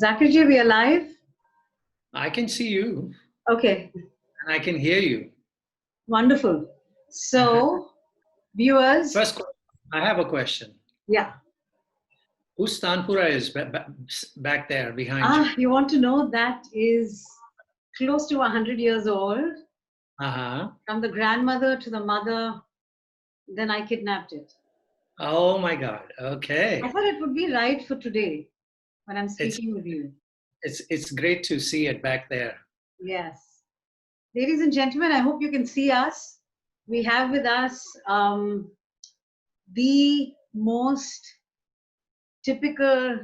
Zakir ji, we are live? I can see you Okay, and I can hear you. wonderful. So, viewers, First, I have a question. yeah. Whose Tanpura is back there behind you? You want to know that is close to 100 years old. Uh-huh. From the grandmother to the mother, then I kidnapped it. Oh my God. Okay. I thought it would be right for today when I'm It's speaking with you. it's great to see it back there. Yes. Ladies and gentlemen, I hope you can see us. We have with us the most typical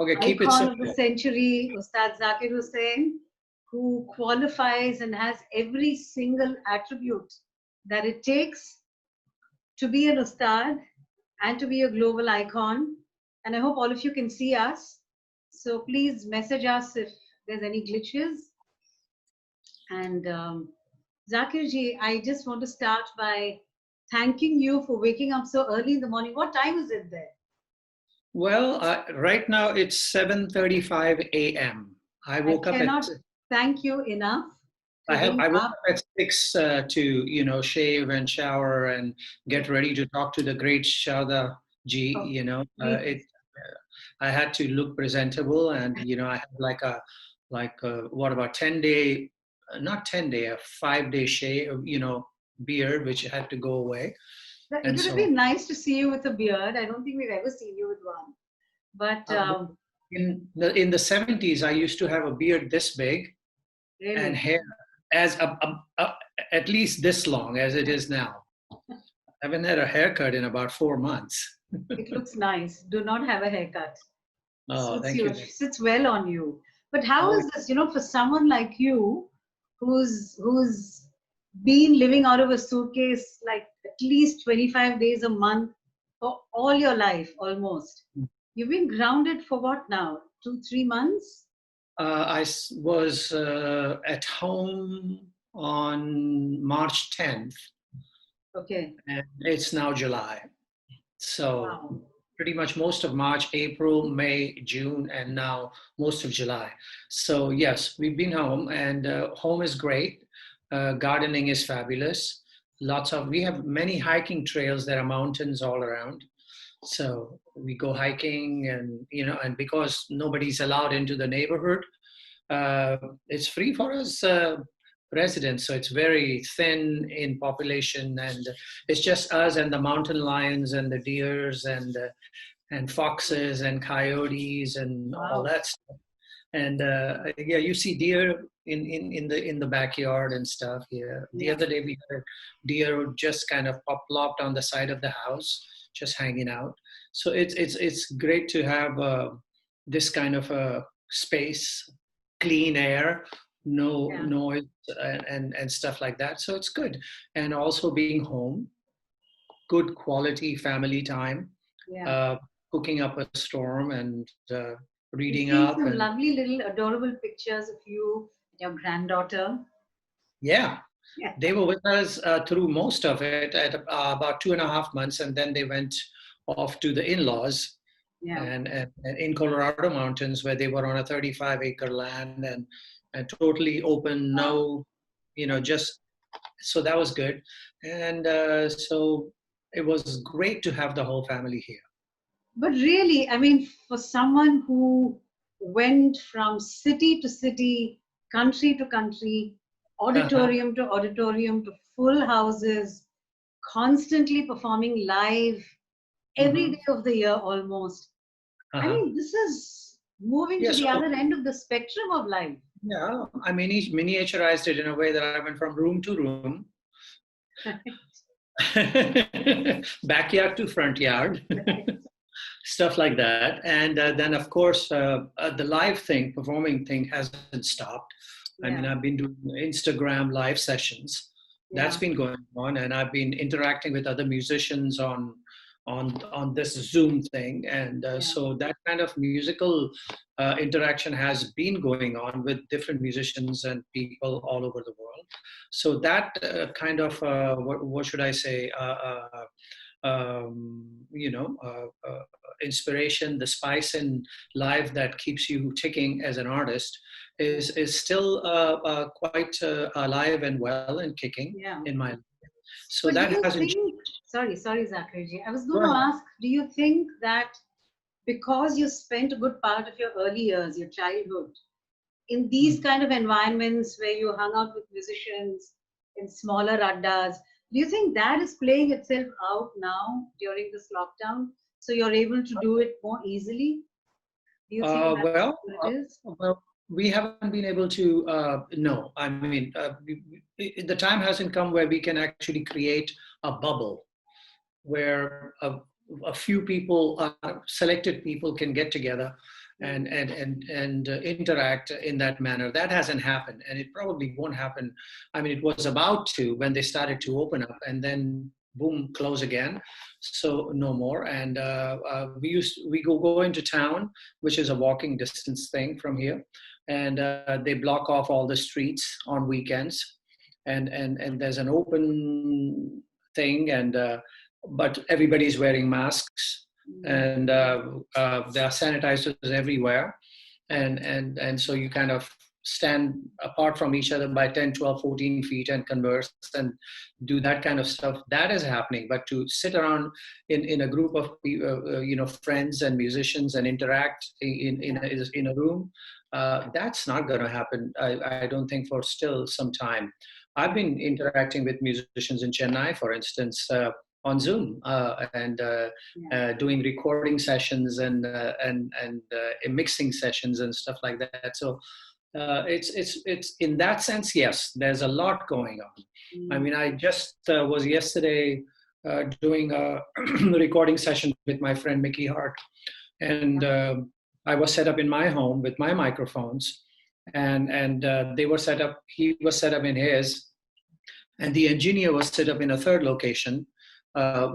Okay, keep it icon of the simple. century, Ustad Zakir Hussain, who qualifies and has every single attribute that it takes to be an Ustad and to be a global icon. And I hope all of you can see us. So please message us if there's any glitches. And Zakir ji, I just want to start by thanking you for waking up so early in the morning. What time is it there? Well, right now it's 7:35 a.m. I woke up at thank you enough. I woke up at 6 to shave and shower and get ready to talk to the great Sharada ji. I had to look presentable, and I had like what about 10-day, not 10-day, a 5-day shave, beard, which had to go away. It would have been nice to see you with a beard. I don't think we've ever seen you with one. But in the 70s, I used to have a beard this big, really? And hair as at least this long as it is now. I haven't had a haircut in about 4 months. It looks nice. Do not have a haircut. Oh, thank you. Sits well on you. But how is this? For someone like you, who's been living out of a suitcase like at least 25 days a month for all your life, almost. You've been grounded for what now? 2-3 months? I was at home on March 10th. Okay. And it's now July. So pretty much most of March, April, May, June, and now most of July. So yes, we've been home, and home is great. Gardening is fabulous. We have many hiking trails. There are mountains all around. So we go hiking, and and because nobody's allowed into the neighborhood, it's free for us residents. So it's very thin in population, and it's just us and the mountain lions and the deers and foxes and coyotes and all that stuff. And you see deer in the backyard and stuff. Yeah. The other day we had a deer just kind of plopped on the side of the house, just hanging out. So it's great to have this kind of a space, clean air, no noise and stuff like that. So it's good. And also being home, good quality family time, cooking up a storm and reading up. Some lovely little adorable pictures of you and your granddaughter. Yeah. They were with us through most of it at about 2.5 months, and then they went off to the in-laws and in Colorado mountains, where they were on a 35-acre land and totally open, just so that was good. And so it was great to have the whole family here. But really, I mean, for someone who went from city to city, country to country, auditorium to auditorium, to full houses, constantly performing live every day of the year almost. I mean, this is moving to the other end of the spectrum of life. Yeah, I mean, he miniaturized it in a way that I went from room to room, backyard to front yard, stuff like that. And then, of course, the live thing, performing thing hasn't stopped. I mean, I've been doing Instagram live sessions. That's been going on, and I've been interacting with other musicians on this Zoom thing, and so that kind of musical interaction has been going on with different musicians and people all over the world. So that kind of what should I say, inspiration, the spice in life that keeps you ticking as an artist is still quite alive and well and kicking Yeah. in my life. So But do that you hasn't think, changed. sorry, Zakirji, I was Go going to ahead. ask, do you think that because you spent a good part of your early years, your childhood, in these kind of environments where you hung out with musicians in smaller addas, do you think that is playing itself out now during this lockdown? So you're able to do it more easily? Do you think that's Well, what it is? we haven't been able to. No, I mean, the time hasn't come where we can actually create a bubble where a few people, selected people, can get together and interact in that manner. That hasn't happened, and it probably won't happen. I mean, it was about to when they started to open up, and then boom, close again. So no more. And we go into town, which is a walking distance thing from here, and they block off all the streets on weekends, and there's an open thing, and but everybody's wearing masks, and there are sanitizers everywhere, and so you kind of stand apart from each other by 10, 12, 14 feet and converse and do that kind of stuff. That is happening, but to sit around in a group of friends and musicians and interact in a room, that's not going to happen, I don't think, for still some time. I've been interacting with musicians in Chennai, for instance, on Zoom, and doing recording sessions and mixing sessions and stuff like that. So it's in that sense, yes, there's a lot going on. I mean, I just was yesterday doing a recording session with my friend Mickey Hart, and I was set up in my home with my microphones, and they were set up. He was set up in his, and the engineer was set up in a third location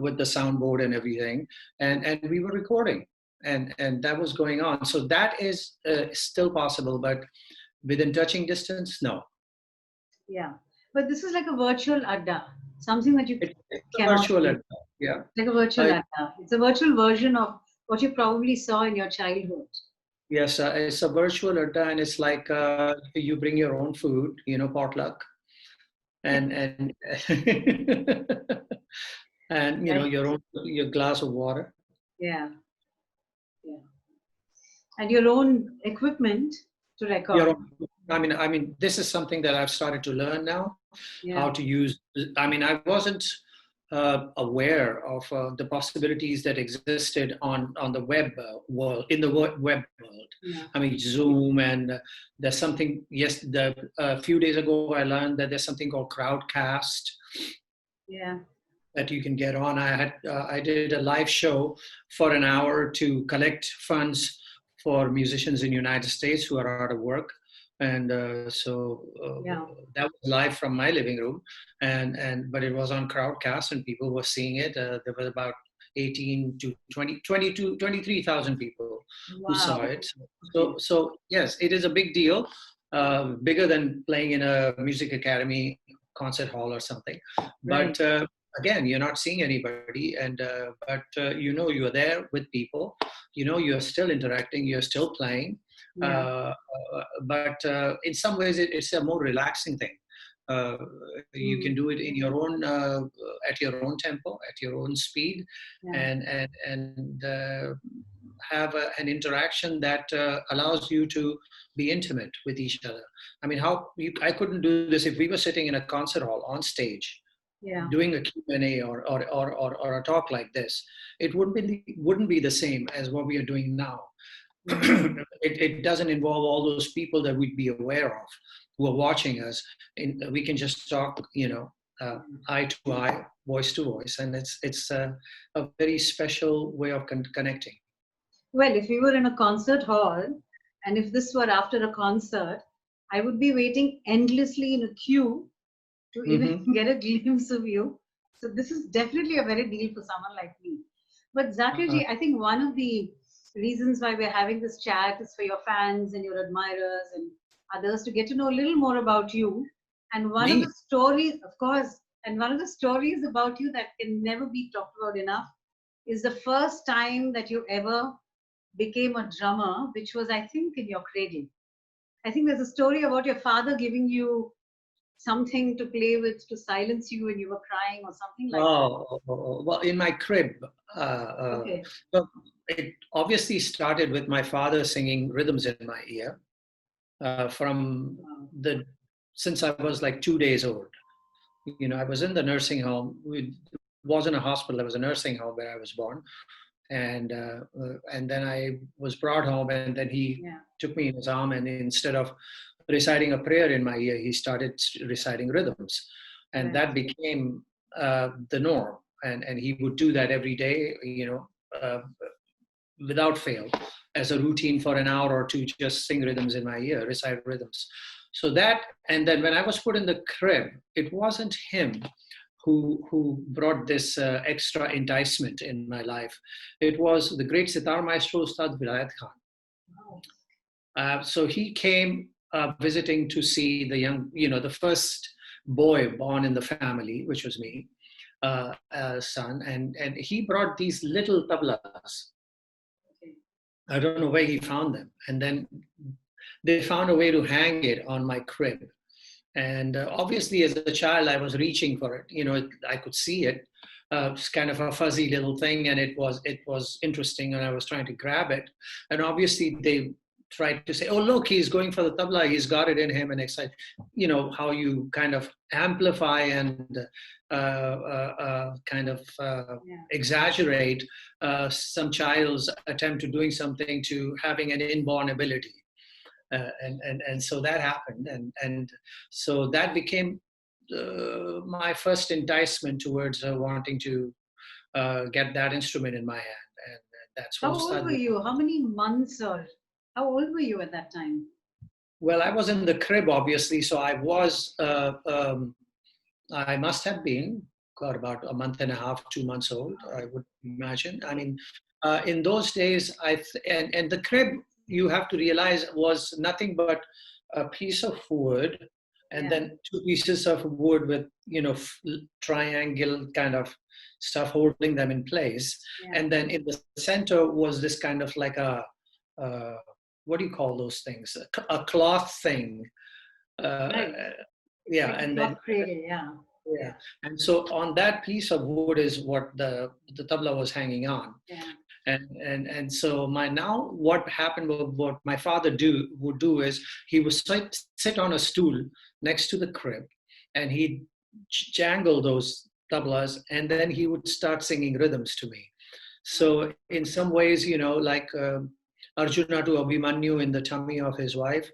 with the soundboard and everything, and we were recording, and that was going on. So that is still possible, but within touching distance, no. Yeah. But this is like a virtual adda, something that you It's a cannot virtual, do. yeah. Like a virtual I, adda. It's a virtual version of what you probably saw in your childhood. yes, it's a virtual adda, and it's like you bring your own food, potluck, and and Right? your glass of water. Yeah. Yeah. And your own equipment to Your record. own. I mean, this is something that I've started to learn now, how Yeah. to use. I mean, I wasn't aware of the possibilities that existed on the web world, in the web world. Yeah. I mean, Zoom, and there's something. Yes, a few days ago I learned that there's something called Crowdcast Yeah. that you can get on. I did a live show for an hour to collect funds for musicians in the United States who are out of work, and Yeah. that was live from my living room, but it was on Crowdcast and people were seeing it. There was about 18 to 20, 22, 23,000 people who saw Wow. it. Okay. So yes, it is a big deal, bigger than playing in a music academy concert hall or something. Right. But again, you're not seeing anybody, and but you're there with people. You're still interacting, you're still playing, Yeah. but in some ways it's a more relaxing thing. uh, you Mm. can do it in your own at your own tempo, at your own speed, Yeah. and have an interaction that allows you to be intimate with each other. I mean, I couldn't do this if we were sitting in a concert hall on stage Yeah. doing a Q&A or a talk like this. It wouldn't be the same as what we are doing now. Yeah. It doesn't involve all those people that we'd be aware of who are watching us. We can just talk, eye to eye, voice to voice, and it's a very special way of connecting. Well, if we were in a concert hall and if this were after a concert, I would be waiting endlessly in a queue to even Hmm. get a glimpse of you. So this is definitely a very deal for someone like me. But Zakirji, I think one of the reasons why we're having this chat is for your fans and your admirers and others to get to know a little more about you. And one of Me. the stories, of course, And one of the stories about you that can never be talked about enough is the first time that you ever became a drummer, which was, I think, in your cradle. I think there's a story about your father giving you something to play with to silence you when you were crying or something like Well, in my crib. that. Okay. Well, it obviously started with my father singing rhythms in my ear from the since I was like 2 days old. You know, I was in the nursing home. It wasn't a hospital; it was a nursing home where I was born, and then I was brought home, and then he took me in his arm, and instead of reciting a prayer in my ear, he started reciting rhythms, and that became the norm. And he would do that every day, you know, without fail, as a routine for an hour or two, just sing rhythms in my ear, recite rhythms. So that, and then when I was put in the crib, it wasn't him who brought this extra enticement in my life. It was the great sitar maestro Ustad Zakir Hussain. So he came visiting to see the young, you know, the first boy born in the family, which was me, son, and he brought these little tablas. I don't know where he found them, and then they found a way to hang it on my crib. And obviously, as a child, I was reaching for it. You know, I could see it. It's kind of a fuzzy little thing, and it was interesting, and I was trying to grab it. And obviously, they tried to say, "Oh, look, he's going for the tabla. He's got it in him," and excite. You know how you kind of amplify and exaggerate some child's attempt to doing something to having an inborn ability. And so that happened, and so that became my first enticement towards wanting to get that instrument in my hand, and that's How what old started. were you? How many months or how old were you at that time? Well, I was in the crib, obviously, so I was. I must have been got about a month and a half, 2 months old, I would imagine. I mean, in those days, and the crib, you have to realize, was nothing but a piece of wood, and then two pieces of wood with, you know, triangle kind of stuff holding them in place, and then in the center was this kind of like a what do you call those things? A cloth thing. Yeah, like and then yeah, and so on that piece of wood is what the tabla was hanging on. And so what happened, what my father would do is he would sit on a stool next to the crib, and he'd jangle those tablas, and then he would start singing rhythms to me. So in some ways, you know, like Arjuna to Abhimanyu in the tummy of his wife,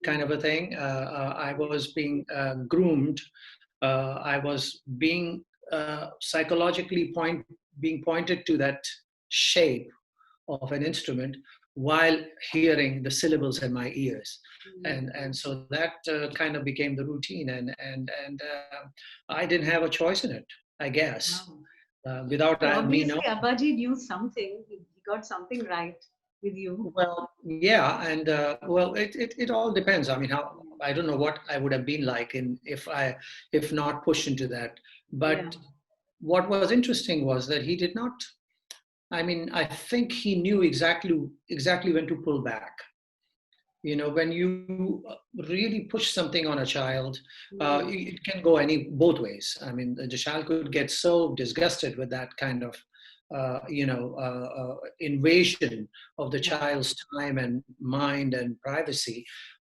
kind of a thing. I was being groomed. I was being psychologically being pointed to that shape of an instrument while hearing the syllables in my ears, and so that kind of became the routine, and I didn't have a choice in it, I guess. Without so me obviously, knowing. Abbaji knew something. He got something right with you. Well, yeah, and well, it all depends. I mean, how I don't know what I would have been like if not pushed into that. But what was interesting was that he did not. I mean, I think he knew exactly when to pull back. You know, when you really push something on a child, it can go both ways. I mean, the child could get so disgusted with that kind of invasion of the child's time and mind and privacy,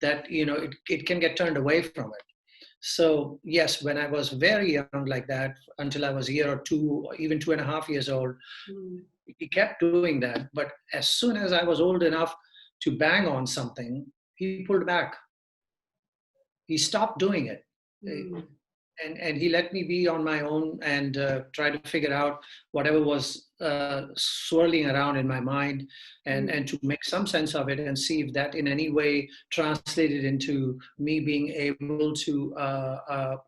that, you know, it can get turned away from it. So yes, when I was very young like that, until I was a year or two, or even 2.5 years old, he kept doing that. But as soon as I was old enough to bang on something, he pulled back. He stopped doing it. And he let me be on my own and try to figure out whatever was swirling around in my mind, and to make some sense of it and see if that in any way translated into me being able to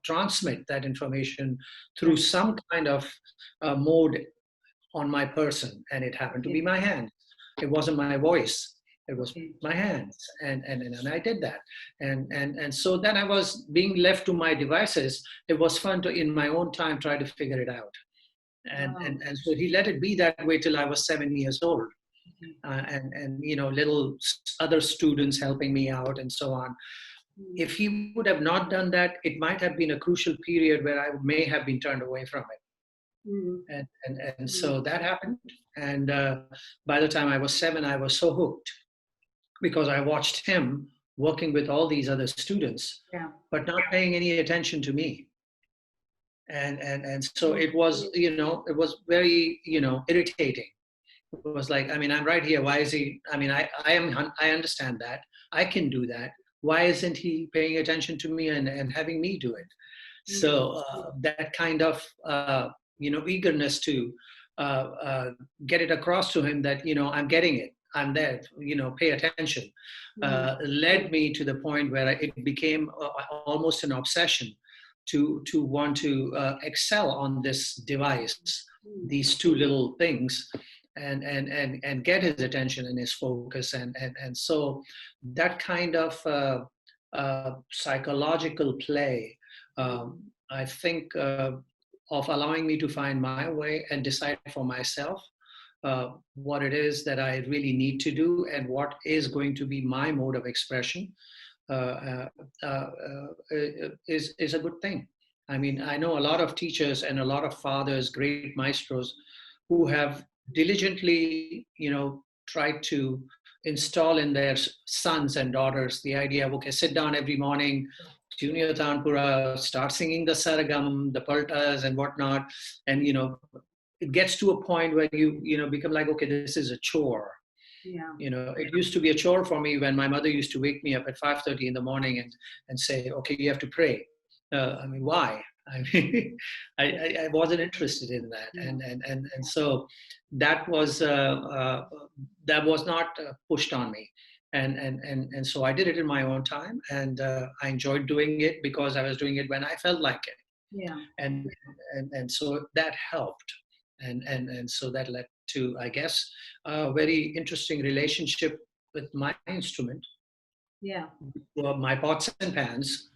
transmit that information through some kind of mode on my person. And it happened to be my hand. It wasn't my voice. It was Okay. my hands, and I did that, and so then I was being left to my devices. It was fun to, in my own time, try to figure it out, Wow. and so he let it be that way till I was 7 years old, Okay. and little other students helping me out and so on. Mm. If he would have not done that, it might have been a crucial period where I may have been turned away from it. Mm. And Mm. so that happened. And by the time I was 7, I was so hooked because I watched him working with all these other students, Yeah. but not paying any attention to me. And so Mm. it was, it was very, irritating. It was like, I mean, I'm right here. Why is he? I mean, I understand that. I can do that. Why isn't he paying attention to me and having me do it? Mm. So that kind of, eagerness to get it across to him that, I'm getting it. I'm there, pay attention, Mm. led me to the point where it became almost an obsession to want to excel on this device, Mm. these two little things, and get his attention and his focus, and so that kind of psychological play, I think, of allowing me to find my way and decide for myself what it is that I really need to do and what is going to be my mode of expression, uh, uh, is a good thing. I mean, I know a lot of teachers and a lot of fathers, great maestros, who have diligently, tried to install in their sons and daughters the idea of, okay, sit down every morning, tune your tanpura, start singing the saragam, the paltas and whatnot, and it gets to a point where you become like, okay, this is a chore. Yeah. It used to be a chore for me when my mother used to wake me up at 5:30 in the morning and say, okay, you have to pray. I mean, why? I mean, I wasn't interested in that, Yeah. and so that was not pushed on me, and so I did it in my own time, and I enjoyed doing it because I was doing it when I felt like it, Yeah. and so that helped, and so that led to, I guess, a very interesting relationship with my instrument, Yeah. my pots and pans,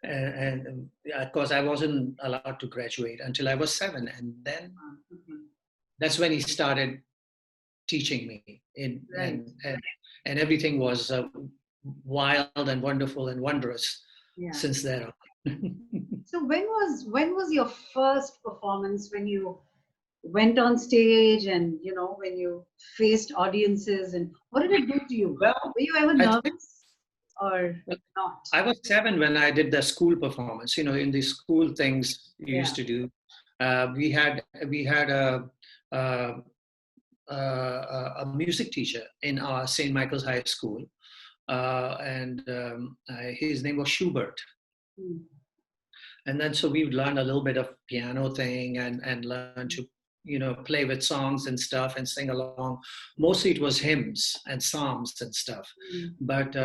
and of course I wasn't allowed to graduate until I was 7, and then Mhm. that's when he started teaching me Right. and everything was wild and wonderful and wondrous Yeah. since then on. So when was your first performance, when you went on stage and when you faced audiences, and what did it do to you? Well, Were you ever I think nervous or not? I was 7 when I did the school performance. In the school things you Yeah. used to do. We had a, a music teacher in our St. Michael's High School, and his name was Schubert. Mm. And then so we would learn a little bit of piano thing and learn to play with songs and stuff and sing along. Mostly it was hymns and psalms and stuff. Mm. But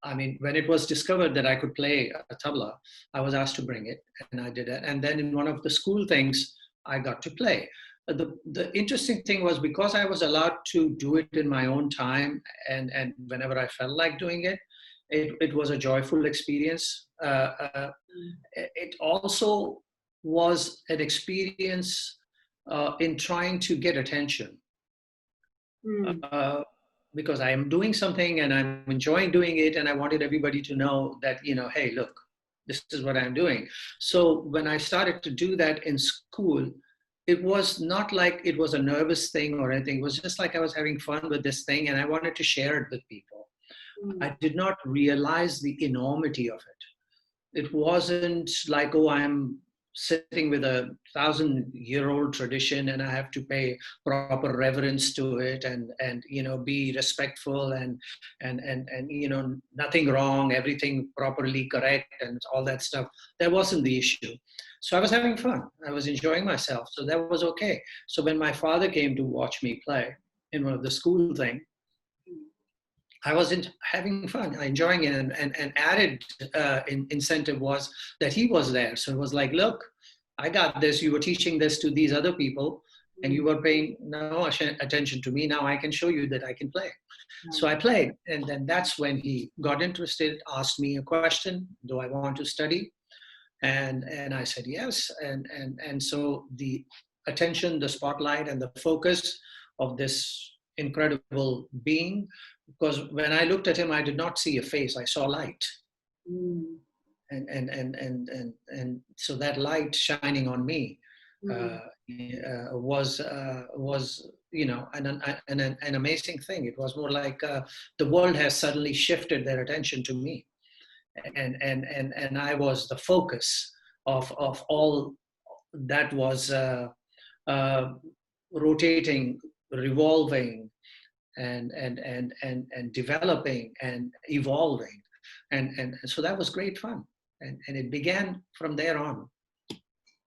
I mean, when it was discovered that I could play a tabla, I was asked to bring it, and I did it. And then in one of the school things, I got to play. The interesting thing was, because I was allowed to do it in my own time and whenever I felt like doing it, it was a joyful experience. It also was an experience in trying to get attention, Mm. uh, because I am doing something and I'm enjoying doing it, and I wanted everybody to know that, hey, look, this is what I'm doing. So when I started to do that in school, it was not like it was a nervous thing or anything. It was just like I was having fun with this thing and I wanted to share it with people. Mm. I did not realize the enormity of it. It wasn't like, oh, I'm sitting with a 1,000-year-old tradition and I have to pay proper reverence to it and be respectful and nothing wrong, everything properly correct and all that stuff. That wasn't the issue. So I was having fun. I was enjoying myself. So that was okay. So when my father came to watch me play in one of the school things, I wasn't having fun, enjoying it, and added incentive was that he was there. So it was like, look, I got this. You were teaching this to these other people. and you were paying no attention to me. Now I can show you that I can play. So I played, and then that's when he got interested, asked me a question: do I want to study? And I said yes. And so the attention, the spotlight, and the focus of this incredible being, because when I looked at him, I did not see a face, I saw light. Mm. And so that light shining on me was an amazing thing. It was more like the world has suddenly shifted their attention to me, and I was the focus of all that was rotating, revolving, and developing and evolving, and so that was great fun, and it began from there on.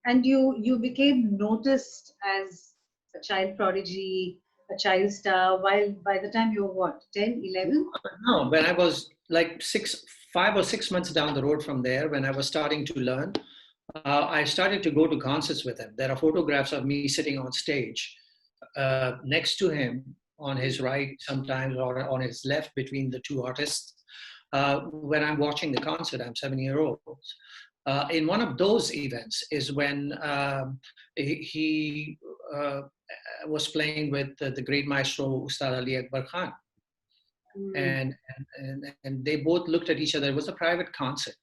And you became noticed as a child prodigy, a child star, while by the time you were what, 10, 11? No, when I was like 5 or 6 months down the road from there, when I was starting to learn, I started to go to concerts with him. There are photographs of me sitting on stage next to him, on his right sometimes, or on his left, between the two artists. When I'm watching the concert, I'm 7-year old. In one of those events is when he was playing with the great Maestro Ustad Zakir Hussain. And they both looked at each other. It was a private concert.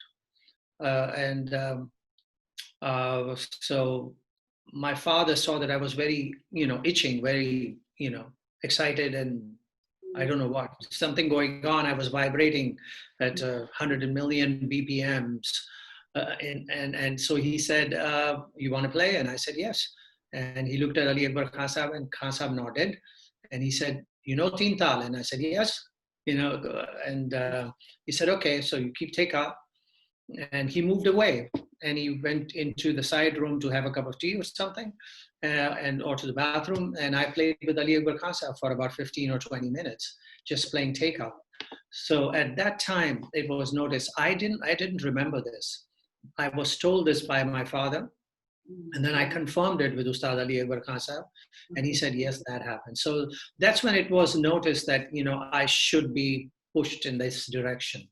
So my father saw that I was very, itching, very, excited, and I don't know what, something going on. I was vibrating at 100 million BPMs. And so he said, you want to play? And I said, yes. And he looked at Ali Akbar Khan Sahab, and Khan Sahab nodded. And he said, Teen Tal? And I said, yes. And he said, okay, so you keep Teka. And he moved away, and he went into the side room to have a cup of tea or something, or to the bathroom. And I played with Ali Akbar Khan Sahab for about 15 or 20 minutes, just playing Teka. So at that time, it was noticed. I didn't remember this. I was told this by my father, and then I confirmed it with Ustad Ali Akbar Khan Sahab, and he said, yes, that happened. So that's when it was noticed that, I should be pushed in this direction,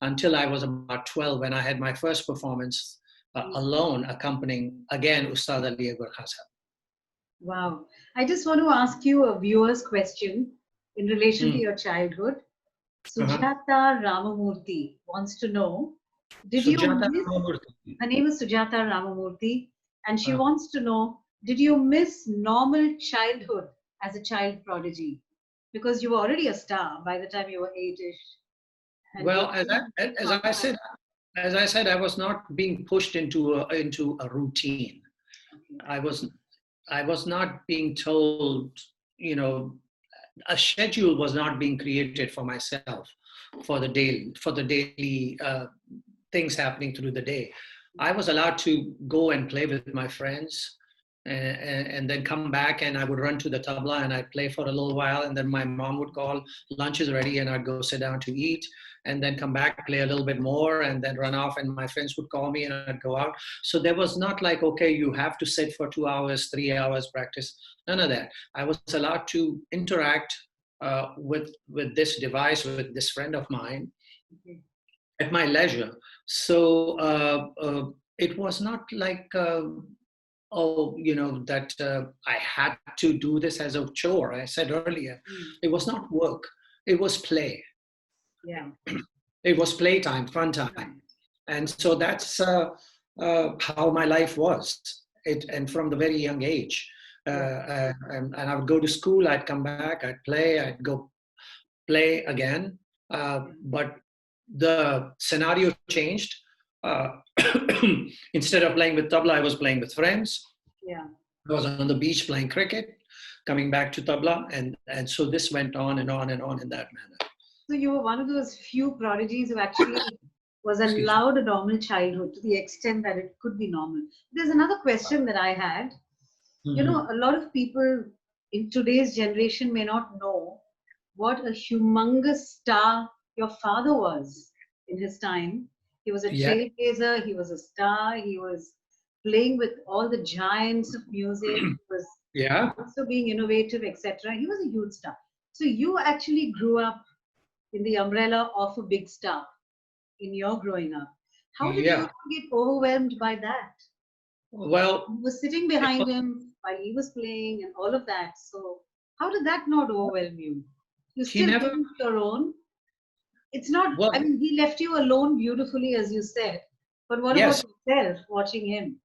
until I was about 12, when I had my first performance alone, accompanying, again, Ustad Ali Akbar Khan Sahab. Wow. I just want to ask you a viewer's question in relation to your childhood. Sujata Ramamurthy wants to know, her name is Sujata Ramamurthy, and she wants to know, did you miss normal childhood as a child prodigy? Because you were already a star by the time you were 8-ish. Well, as I said, I was not being pushed into a routine. Okay. I was not being told, a schedule was not being created for myself for the daily things happening through the day. I was allowed to go and play with my friends, and then come back, and I would run to the tabla and I'd play for a little while, and then my mom would call, lunch is ready, and I'd go sit down to eat, and then come back, play a little bit more, and then run off, and my friends would call me and I'd go out. So there was not like, okay, you have to sit for 2 hours, 3 hours, practice. None of that. I was allowed to interact with this device, with this friend of mine, at my leisure. So it was not like, that I had to do this as a chore. I said earlier, it was not work, it was play. Yeah. It was playtime, fun time. And so that's how my life was. And from the very young age. And I would go to school, I'd come back, I'd play, I'd go play again. But the scenario changed. Instead of playing with tabla, I was playing with friends. Yeah. I was on the beach playing cricket, coming back to tabla, and so this went on and on and on in that manner. So you were one of those few prodigies who actually was allowed a normal childhood to the extent that it could be normal. There's another question that I had. A lot of people in today's generation may not know what a humongous star your father was in his time. He was a trailblazer, he was a star, he was playing with all the giants of music, he was Yeah. also being innovative, etc. He was a huge star. So you actually grew up in the umbrella of a big star in your growing up. How did you Yeah. not get overwhelmed by that? Well, You were sitting it behind was, him while he was playing and all of that. So how did that not overwhelm you? You he still never, came to your own. It's not, I well, mean, he left you alone beautifully, as you said. But what about yes. yourself watching him?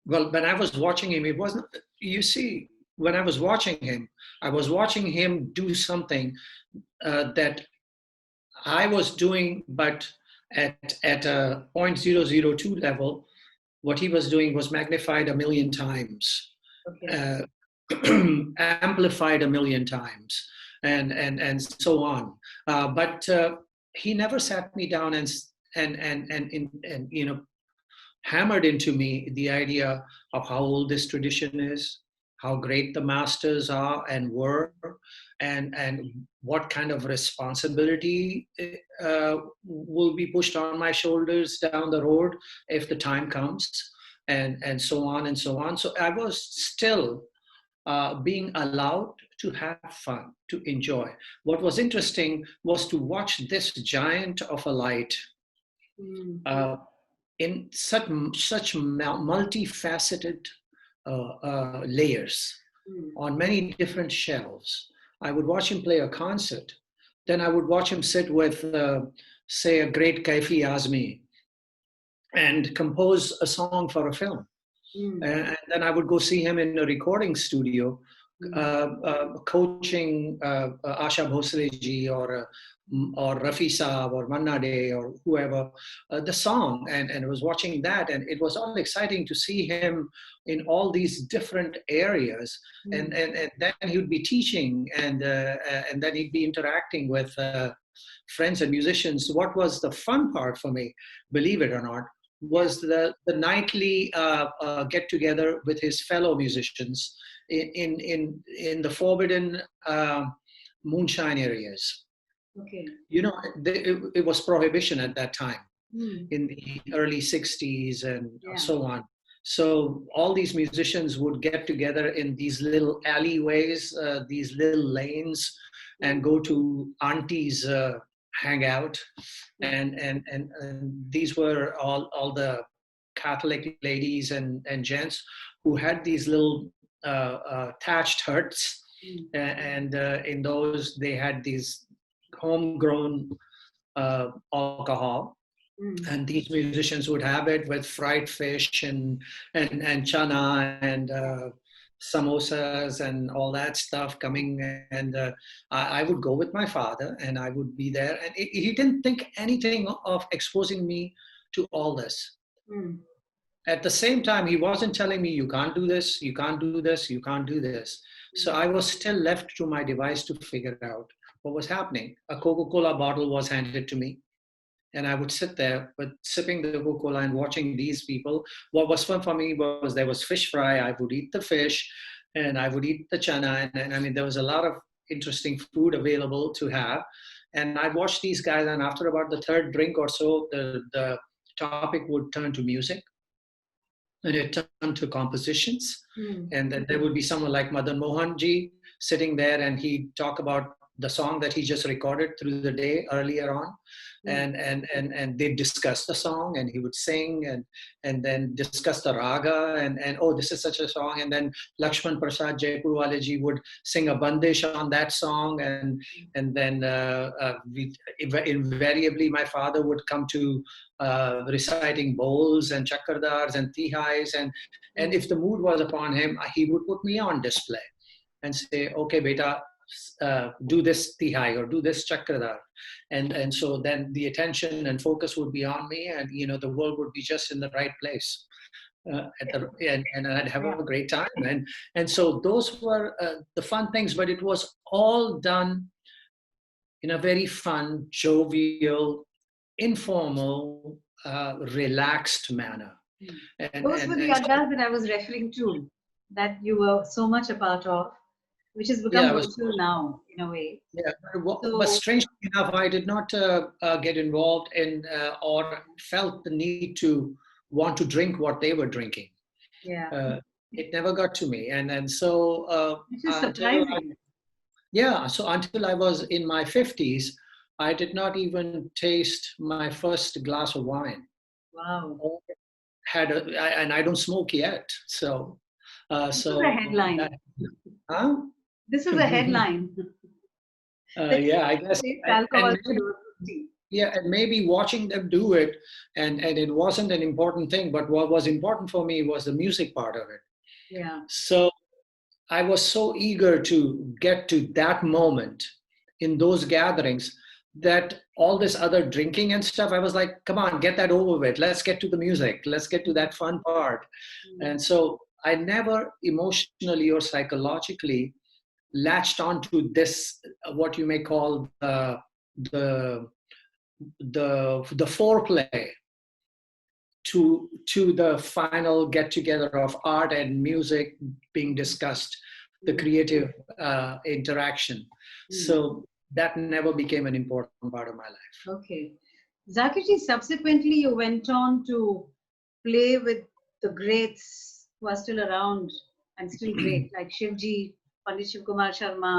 Well, when I was watching him, it wasn't, you see, when I was watching him, I was watching him do something that I was doing, but at a 0.002 level, what he was doing was magnified a million times, Okay. uh, amplified a million times, and so on. But he never sat me down and hammered into me the idea of how old this tradition is, how great the masters are and were, and what kind of responsibility will be pushed on my shoulders down the road if the time comes, and so on and so on. So I was still being allowed to have fun, to enjoy. What was interesting was to watch this giant of a light Mm. uh, in such multifaceted layers Mm. on many different shelves. I would watch him play a concert. Then I would watch him sit with, say, a great Kaifi Azmi and compose a song for a film. Mm. And then I would go see him in a recording studio, Mm. coaching Asha Bhosle ji or Rafi Saab or Manna Day or whoever the song, and I was watching that, and it was all exciting to see him in all these different areas, and Mm. and, and then he would be teaching, and then he'd be interacting with friends and musicians. What was the fun part for me, believe it or not, Yeah. was the nightly get together with his fellow musicians in the forbidden moonshine areas. Okay. You know, it was prohibition at that time Mm. in the early 60s and Yeah. so on. So all these musicians would get together in these little alleyways, these little lanes, and Mm. go to auntie's hangout. Mm. And these were all the Catholic ladies and gents who had these little thatched huts, Mm. and in those they had these homegrown alcohol, Mm. and these musicians would have it with fried fish and chana and samosas and all that stuff coming, and I would go with my father and I would be there, and he didn't think anything of exposing me to all this. Mm. At the same time, he wasn't telling me you can't do this, you can't do this, you can't do this. So Mm. I was still left to my device to figure out what was happening. A Coca-Cola bottle was handed to me, and I would sit there with sipping the Coca-Cola and watching these people. What was fun for me was there was fish fry. I would eat the fish, and I would eat the chana, and I mean there was a lot of interesting food available to have. And I'd watch these guys, and after about the third drink or so, the topic would turn to music, and it turned to compositions. Mm. And then there would be someone like Madan Mohanji sitting there, and he'd talk about the song that he just recorded through the day earlier on, Mm. and they'd discuss the song, and he would sing, and then discuss the raga, and oh, this is such a song. And then Lakshman Prasad Jaipurwale ji would sing a bandish on that song, and then invariably my father would come to reciting bowls and chakradars and tihais, and Mm. if the mood was upon him, he would put me on display and say, okay, beta, do this tihai or do this chakradar. And so then the attention and focus would be on me, and the world would be just in the right place. And I'd have Yeah. a great time. And so those were the fun things, but it was all done in a very fun, jovial, informal, relaxed manner. Mm. And, Those were and, the and so, addas that I was referring to, that you were so much a part of, which has yeah, become I was, virtual now, in a way. yeah, but So, strangely enough, I did not get involved in or felt the need to want to drink what they were drinking. yeah. it never got to me. And so Which is until surprising. yeah, so until I was in my 50s, I did not even taste my first glass of wine. Wow. Or and I don't smoke yet. So, This is a that, headline. huh? This is a headline. That you Yeah, I guess, taste and alcohol maybe, below 50. yeah, and maybe watching them do it, and it wasn't an important thing, but what was important for me was the music part of it. Yeah. So I was so eager to get to that moment in those gatherings that all this other drinking and stuff, I was like, come on, get that over with. Let's get to the music. Let's get to that fun part. Mm. And so I never emotionally or psychologically latched onto this, what you may call the the foreplay to the final get together of art and music being discussed, the Mm. creative interaction. Mm. So that never became an important part of my life. Okay. Zakirji, subsequently you went on to play with the greats who are still around and still great, like Shivji, Pandit Shiv Kumar Sharma,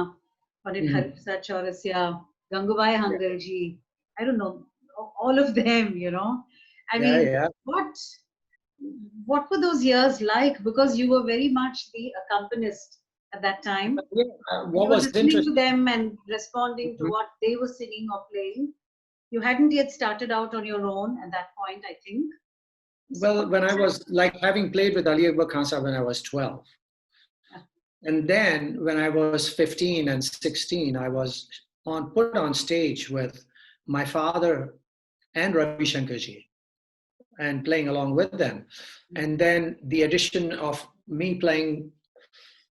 Pandit Mhm. Harisar Chaurasya, Gangubai Yeah, Hangalji. I don't know, all of them, you know. I yeah, mean, yeah. what were those years like? Because you were very much the accompanist at that time. Yeah, You what were was listening to interesting. them and responding to Mhm. what they were singing or playing. You hadn't yet started out on your own at that point, I think. So Well, when I was like having played with Ali Akbar Khan Sahib when I was 12, yeah. and then when I was 15 and 16, I was put on stage with my father and Ravi Shankarji, and playing along with them. And then the addition of me playing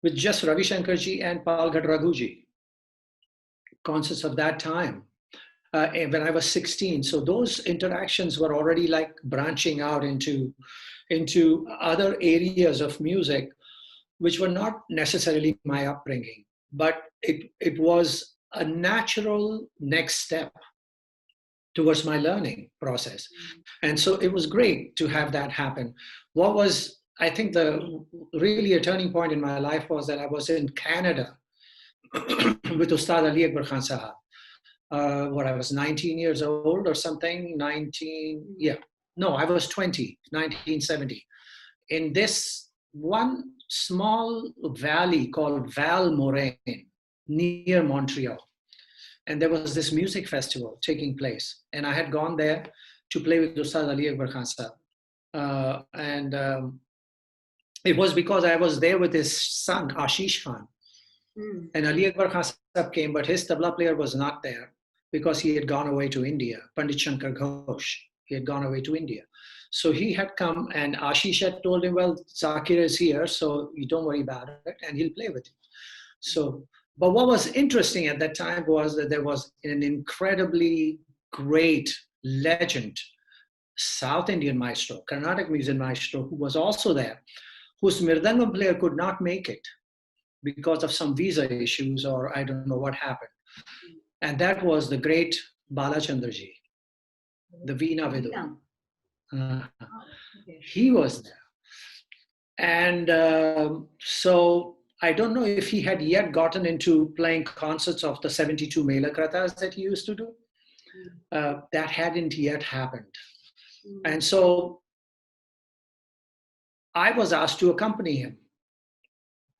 with just Ravi Shankarji and Palghat Raghuji, concerts of that time. And when I was 16, so those interactions were already like branching out into other areas of music, which were not necessarily my upbringing, but it was a natural next step towards my learning process. And so it was great to have that happen. What was, I think, the really a turning point in my life was that I was in Canada with Ustad Ali Akbar Khan Sahab. What, I was 19 years old or something, 19, yeah. No, I was 20, 1970. In this one small valley called Val Moraine near Montreal. And there was this music festival taking place. And I had gone there to play with Ustad Ali Akbar Khan Sahab. And it was because I was there with his son, Ashish Khan. Mm. And Ali Akbar Khan Sahab came, but his tabla player was not there because he had gone away to India, Pandit Shankar Ghosh. He had gone away to India. So he had come, and Ashish had told him, well, Zakir is here, so you don't worry about it, and he'll play with you. So, but what was interesting at that time was that there was an incredibly great legend, South Indian maestro, Carnatic music maestro, who was also there, whose Mirdangam player could not make it because of some visa issues or I don't know what happened. And that was the great Balachandraji, the Veena Vidu. Yeah. Uh, Oh, okay. he was there. And so I don't know if he had yet gotten into playing concerts of the 72 Mela Kratas that he used to do. That hadn't yet happened. And so I was asked to accompany him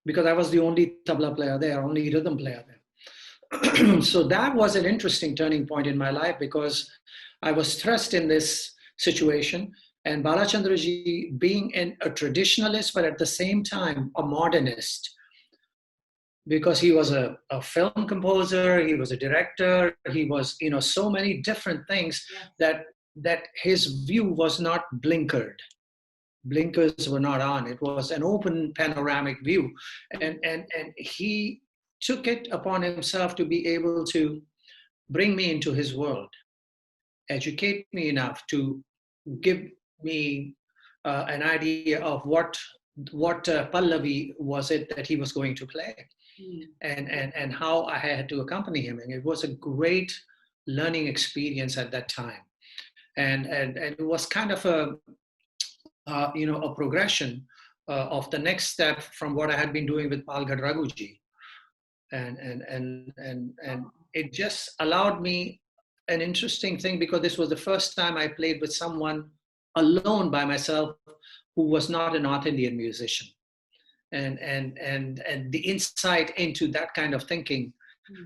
because I was the only tabla player there, only rhythm player there. So that was an interesting turning point in my life because I was thrust in this situation. And Balachandraji, being a traditionalist, but at the same time a modernist, because he was a film composer, he was a director, he was, so many different things that his view was not blinkered. Blinkers were not on. It was an open panoramic view. And he took it upon himself to be able to bring me into his world, educate me enough to give me an idea of what Pallavi was it that he was going to play, and how I had to accompany him. And it was a great learning experience at that time, and it was kind of a progression of the next step from what I had been doing with Palghad Raghuji. And it just allowed me an interesting thing, because this was the first time I played with someone alone by myself who was not a North Indian musician. And the insight into that kind of thinking.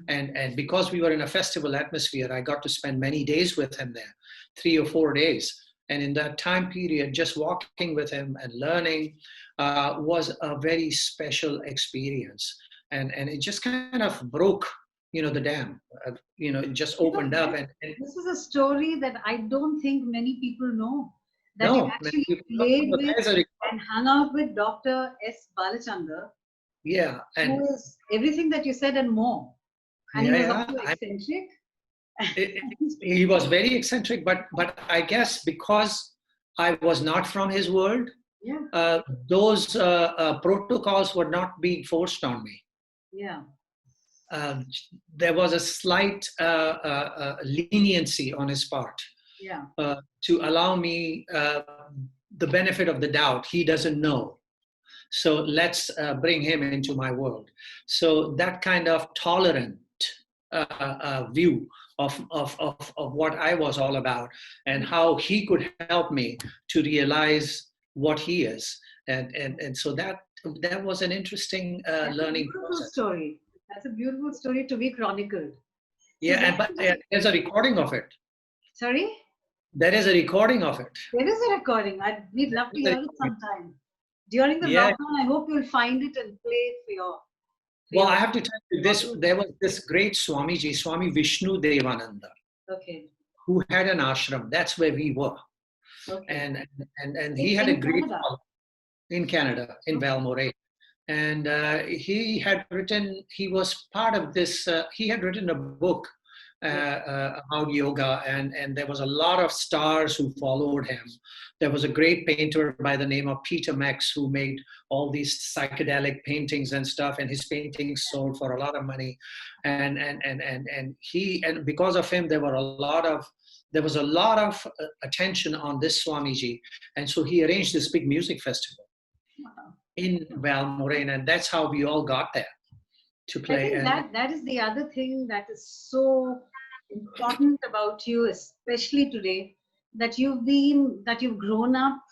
And because we were in a festival atmosphere, I got to spend many days with him there, 3 or 4 days. And in that time period, just walking with him and learning was a very special experience. And it just kind of broke, the dam. It just opened up. And this is a story that I don't think many people know. That you no, actually played with and hung out with Dr. S. Balachandra. Yeah. And who is everything that you said and more. And he was also eccentric. He was very eccentric, but I guess because I was not from his world, those protocols were not being forced on me. Yeah. There was a slight leniency on his part. Yeah. To allow me the benefit of the doubt. He doesn't know. So let's bring him into my world. So that kind of tolerant view of what I was all about, and how he could help me to realize what he is. And so that was an interesting learning process. Story. That's a beautiful story to be chronicled. Yeah, but there's a recording of it. Sorry? There is a recording of it. There is a recording. We'd love to hear it sometime. During the lockdown, I hope you'll find it and play it for your... Well, I have to tell you this. There was this great Swamiji, Swami Vishnu Devananda, who had an ashram. That's where we were. Okay. And he had a great in Canada, in Balmoral. And he was part of this, he had written a book about yoga, and there was a lot of stars who followed him. There was a great painter by the name of Peter Max who made all these psychedelic paintings and stuff, and his paintings sold for a lot of money. And because of him, there was a lot of attention on this Swamiji, and so he arranged this big music festival in Balmoral, and that's how we all got there to play. I think that is the other thing that is so important about you, especially today, that you've grown up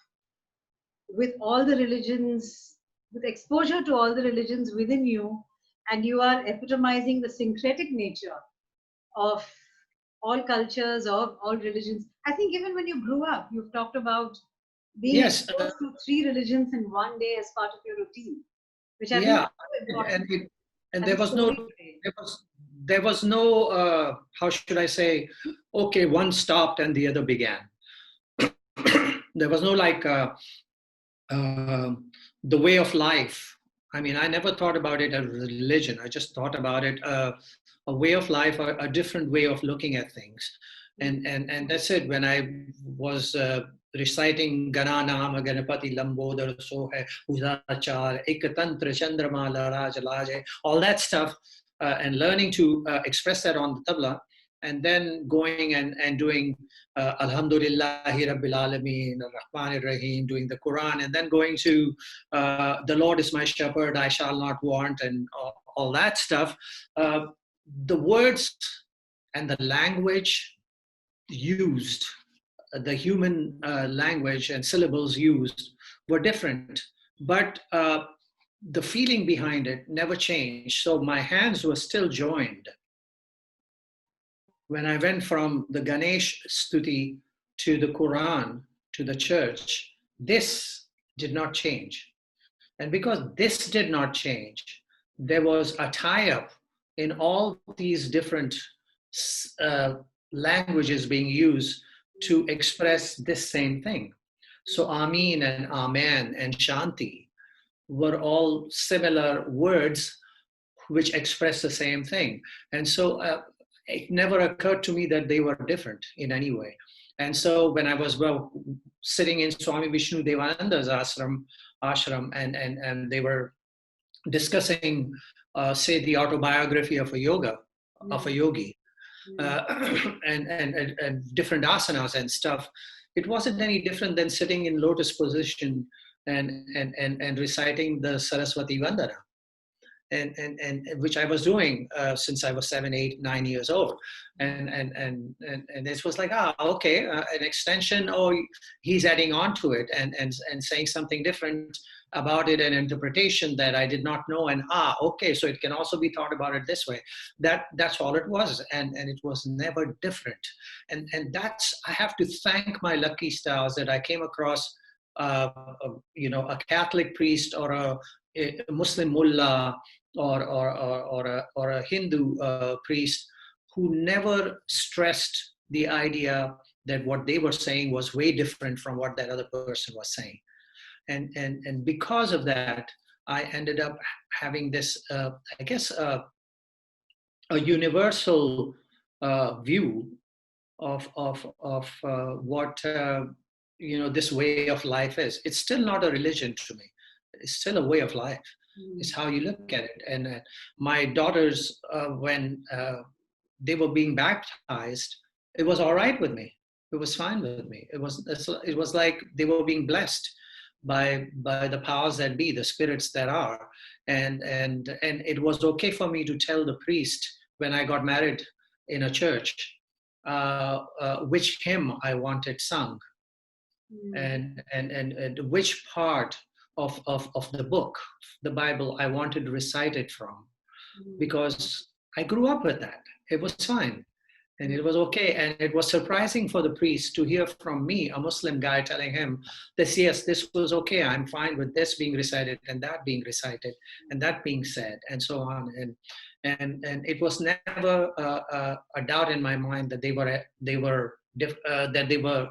with all the religions, with exposure to all the religions within you, and you are epitomizing the syncretic nature of all cultures, of all religions. I think even when you grew up, you've talked about being exposed to 3 religions in one day as part of your routine, which I think is so important. And there was no how should I say, okay, one stopped and the other began. There was no like the way of life. I mean, I never thought about it as religion. I just thought about it a way of life, a different way of looking at things. And that's it. When I was reciting Gana Nama Ganapati Lambodar So Hai Udachar Ek Tantra Chandrama Laraj Laje, all that stuff, and learning to express that on the tabla, and then going and doing Alhamdulillahi Rabbil Alameen, Ar-Rahman Ar-Rahim, doing the Quran, and then going to the Lord is my shepherd, I shall not want, and all that stuff. The words and the language used, the human language and syllables used were different, but the feeling behind it never changed. So my hands were still joined. When I went from the Ganesh Stuti to the Quran, to the church, this did not change. And because this did not change, there was a tie-up in all these different languages being used to express this same thing. So Ameen and Amen and Shanti were all similar words which express the same thing. And so it never occurred to me that they were different in any way. And so when I was sitting in Swami Vishnu Devananda's ashram, and they were discussing, say, the autobiography of a yogi, and different asanas and stuff, it wasn't any different than sitting in lotus position and reciting the Saraswati Vandana. And which I was doing since I was 7, 8, 9 years old, and this was like, okay, an extension. Oh, he's adding on to it and saying something different about it, an interpretation that I did not know. And okay, so it can also be thought about it this way. That's all it was, and it was never different. And that's, I have to thank my lucky stars that I came across, a Catholic priest or a Muslim mullah or a Hindu priest who never stressed the idea that what they were saying was way different from what that other person was saying. And because of that, I ended up having this, I guess, a universal view of what this way of life is. It's still not a religion to me. It's still a way of life. It's how you look at it. And my daughters, when they were being baptized, it was all right with me. It was fine with me. It was like they were being blessed by the powers that be, the spirits that are, and it was okay for me to tell the priest when I got married in a church which hymn I wanted sung, and which part of the book, the Bible, I wanted recited from, because I grew up with that. It was fine. And it was okay. And it was surprising for the priest to hear from me, a Muslim guy, telling him this, yes, this was okay. I'm fine with this being recited and that being recited and that being said and so on. And it was never a doubt in my mind that they were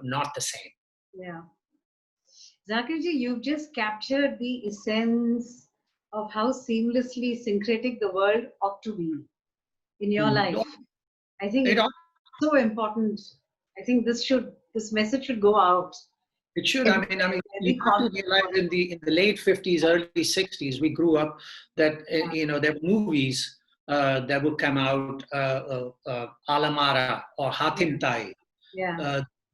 not the same. Yeah. Zakirji, you've just captured the essence of how seamlessly syncretic the world ought to be in your life. I think it's so important. I think this message should go out. It should. I mean, you have to realize in the late 50s, early 60s, we grew up that there were movies that would come out, Alamara or Thaniththirai.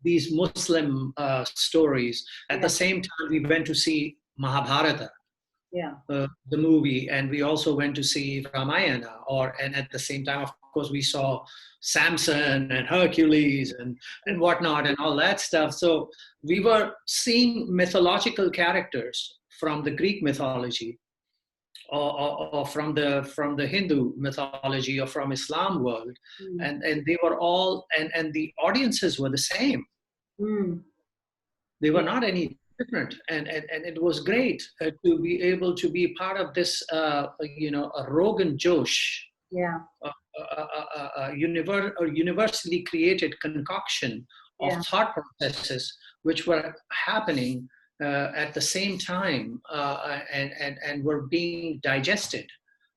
These Muslim stories. At the same time, we went to see Mahabharata, the movie, and we also went to see Ramayana. And at the same time, of course, we saw Samson and Hercules and whatnot and all that stuff. So we were seeing mythological characters from the Greek mythology, or from the Hindu mythology, or from Islam world, and they were all, and the audiences were the same. They were not any different, and it was great to be able to be part of this, a Rogan Josh, a universally created concoction of thought processes which were happening at the same time, and were being digested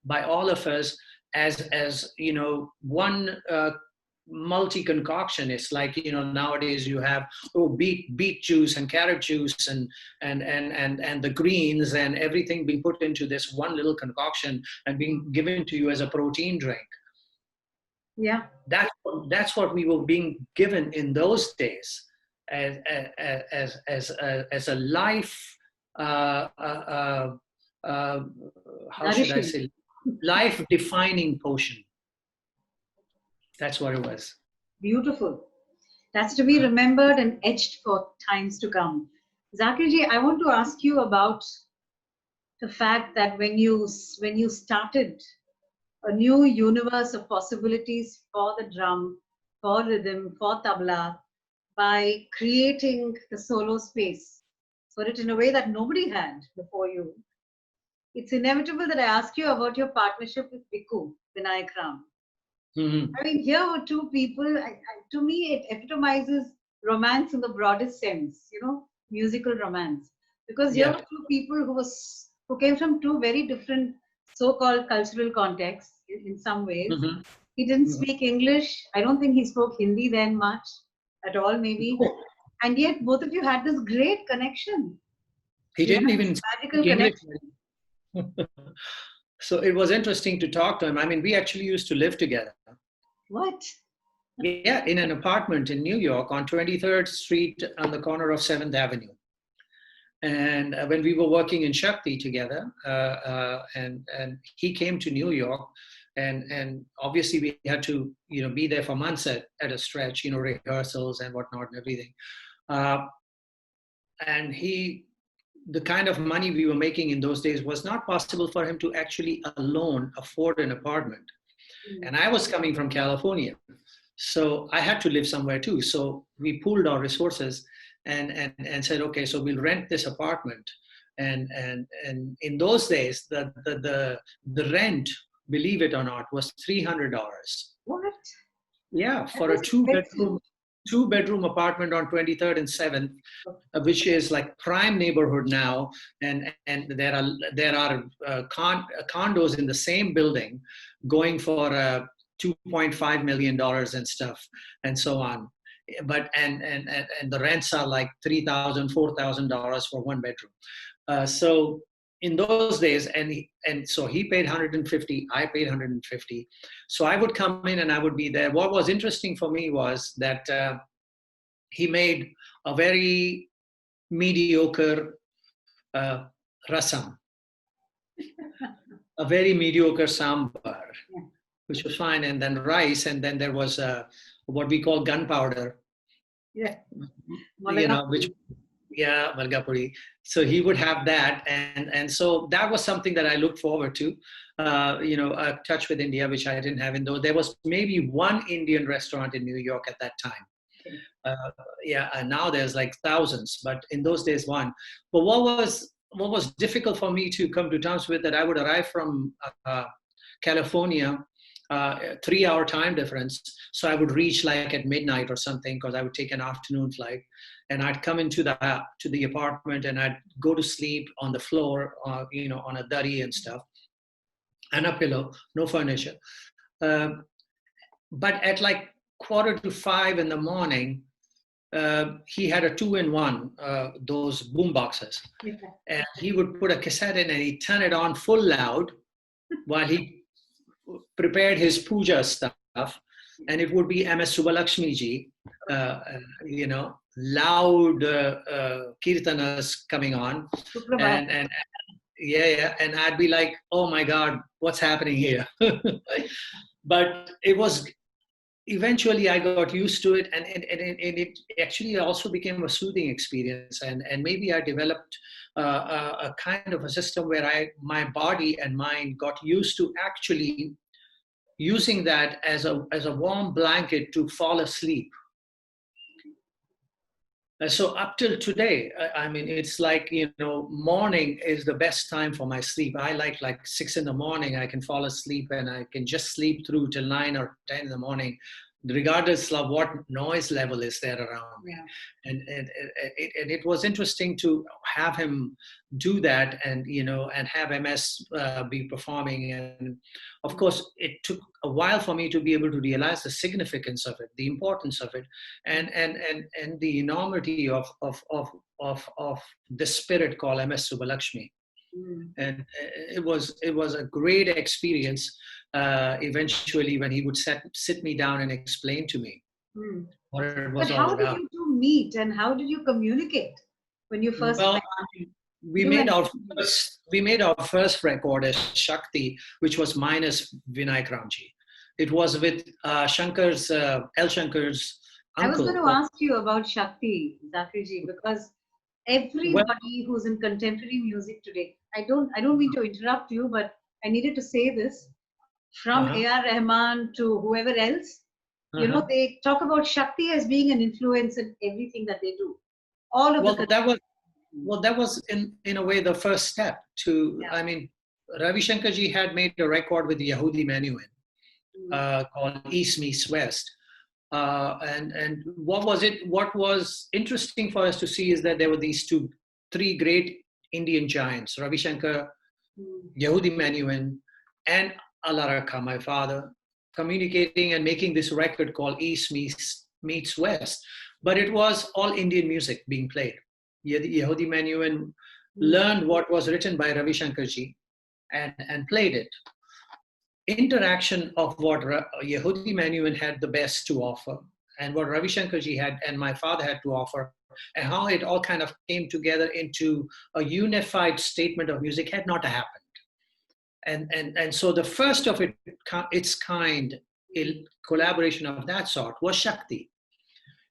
by all of us as one multi-concoction. It's like, nowadays you have beet juice and carrot juice and the greens and everything being put into this one little concoction and being given to you as a protein drink. Yeah, that's what we were being given in those days as a life, how should I say, life-defining potion. That's what it was. Beautiful. That's to be remembered and etched for times to come. Zakirji, I want to ask you about the fact that when you started a new universe of possibilities for the drum, for rhythm, for tabla, by creating the solo space for it in a way that nobody had before you, it's inevitable that I ask you about your partnership with Bhikkhu Vinayak Ram. I mean, here were two people, to me, it epitomizes romance in the broadest sense, musical romance. Because here were two people who came from two very different so-called cultural contexts in some ways. He didn't speak English. I don't think he spoke Hindi then much at all, maybe. And yet, both of you had this great connection. He didn't even speak English. So it was interesting to talk to him. I mean, we actually used to live together. What? Yeah, in an apartment in New York on 23rd Street on the corner of 7th Avenue. And when we were working in Shakti together, and he came to New York, and obviously we had to be there for months at a stretch, rehearsals and whatnot and everything. And the kind of money we were making in those days was not possible for him to actually alone afford an apartment. And I was coming from California, so I had to live somewhere too. So we pooled our resources and said, okay, so we'll rent this apartment. And in those days, the rent, believe it or not, was $300. What? Yeah, for a two-bedroom apartment on 23rd and 7th, which is like prime neighborhood now, and there are condos in the same building going for $2.5 million and stuff, and so on. But and the rents are like $3,000, $4,000 for one bedroom. So in those days, and so he paid 150, I paid 150. So I would come in and I would be there. What was interesting for me was that he made a very mediocre rasam, a very mediocre sambar, which was fine, and then rice, and then there was what we call gunpowder. Yeah. Which Malgapuri. So he would have that, and so that was something that I looked forward to. A touch with India, which I didn't have. There was maybe one Indian restaurant in New York at that time. And now there's like thousands, but in those days one. But what was difficult for me to come to terms with, that I would arrive from California, 3-hour time difference. So I would reach like at midnight or something, because I would take an afternoon flight, and I'd come into the apartment and I'd go to sleep on the floor, on a dari and stuff, and a pillow, no furniture. But at like 4:45 in the morning, he had a 2-in-1, those boom boxes, and he would put a cassette in and he'd turn it on full loud while he prepared his puja stuff, and it would be MS Subbalakshmi ji, loud kirtanas coming on, and I'd be like, oh my God, what's happening here? But it was, eventually I got used to it, and it actually also became a soothing experience, and maybe I developed a kind of a system where my body and mind got used to actually using that as a warm blanket to fall asleep. So up till today, I mean, it's like, morning is the best time for my sleep. I like 6 in the morning, I can fall asleep and I can just sleep through till 9 or 10 in the morning, regardless of what noise level is there around me. Yeah. And it was interesting to have him do that, and have MS be performing. And of course, it took a while for me to be able to realize the significance of it, the importance of it, and the enormity of the spirit called MS Subbalakshmi. And it was a great experience. Eventually, when he would sit me down and explain to me what it was all about. But how did you two meet, and how did you communicate when you first met? We made our first record as Shakti, which was minus Vinayak Ramji. It was with L. Shankar's uncle. I was going to ask you about Shakti, Zakirji, because everybody who's in contemporary music today, I don't mean to interrupt you, but I needed to say this. From A.R. Rahman to whoever else, they talk about Shakti as being an influence in everything that they do. All of that was in a way the first step to. Yeah. I mean, Ravi Shankar ji had made a record with Yehudi Menuhin called East Meets West, and what was interesting for us to see is that there were these three great Indian giants: Ravi Shankar, Yehudi Menuhin, and Alla Rakkha, my father, communicating and making this record called East Meets West. But it was all Indian music being played. Yehudi Menuhin learned what was written by Ravi Shankar ji and played it. Interaction of what Yehudi Menuhin had the best to offer, and what Ravi Shankar ji had and my father had to offer, and how it all kind of came together into a unified statement of music had not happened. And so the first of its kind collaboration of that sort was Shakti.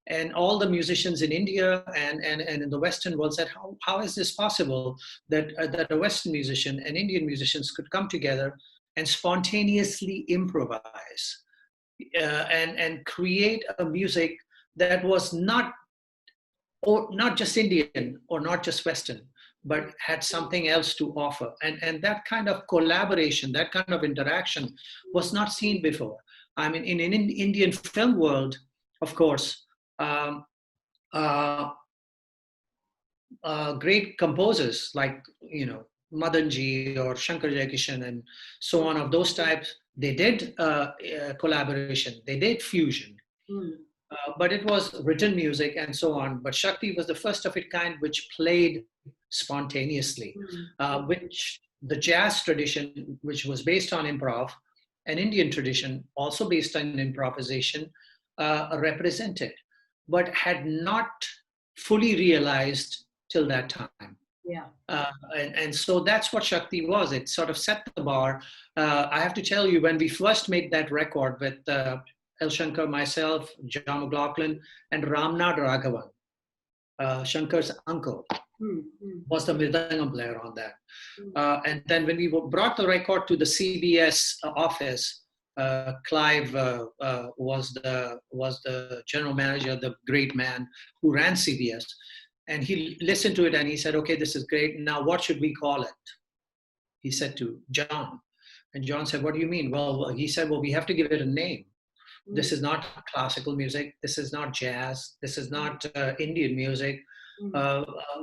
And all the musicians in India and in the Western world said, how is this possible that a Western musician and Indian musicians could come together and spontaneously improvise and create a music that was not just Indian or not just Western, but had something else to offer. And that kind of collaboration, that kind of interaction was not seen before. I mean, in an Indian film world, of course, great composers like, Madanji or Shankar Jaikishan and so on of those types, they did collaboration, they did fusion. But it was written music and so on. But Shakti was the first of its kind which played spontaneously, which the jazz tradition, which was based on improv, an Indian tradition also based on improvisation, represented, but had not fully realized till that time. Yeah. And so that's what Shakti was. It sort of set the bar. I have to tell you, when we first made that record with L. Shankar, myself, John McLaughlin, and Ramnath Raghavan, Shankar's uncle, was the mridangam player on that. And then when we brought the record to the CBS office, Clive was the general manager, the great man who ran CBS. And he listened to it and he said, okay, this is great. Now, what should we call it? He said to John. And John said, what do you mean? Well, he said, well, we have to give it a name. This is not classical music. This is not jazz. This is not Indian music.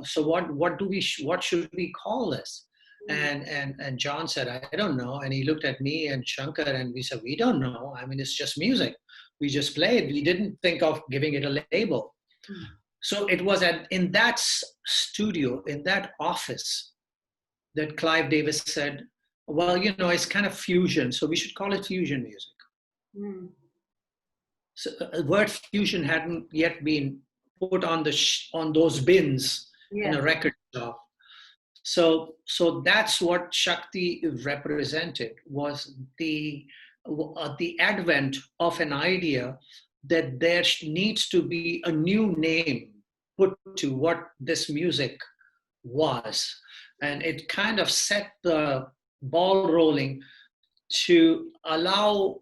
So what should we call this? And John said, I don't know. And he looked at me and Shankar and we said, we don't know. I mean, it's just music. We just played. We didn't think of giving it a label. So it was in that studio, in that office, that Clive Davis said, well, it's kind of fusion, so we should call it fusion music. So the word fusion hadn't yet been put on those bins in a record shop. So that's what Shakti represented, was the advent of an idea that there needs to be a new name put to what this music was. And it kind of set the ball rolling to allow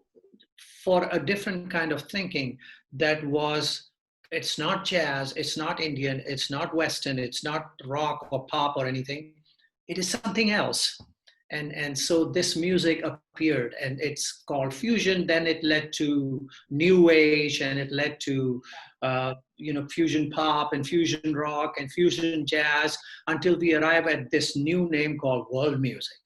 for a different kind of thinking that was, it's not jazz, it's not Indian, it's not Western, it's not rock or pop or anything. It is something else. And so this music appeared and it's called fusion. Then it led to new age and it led to, fusion pop and fusion rock and fusion jazz until we arrive at this new name called world music.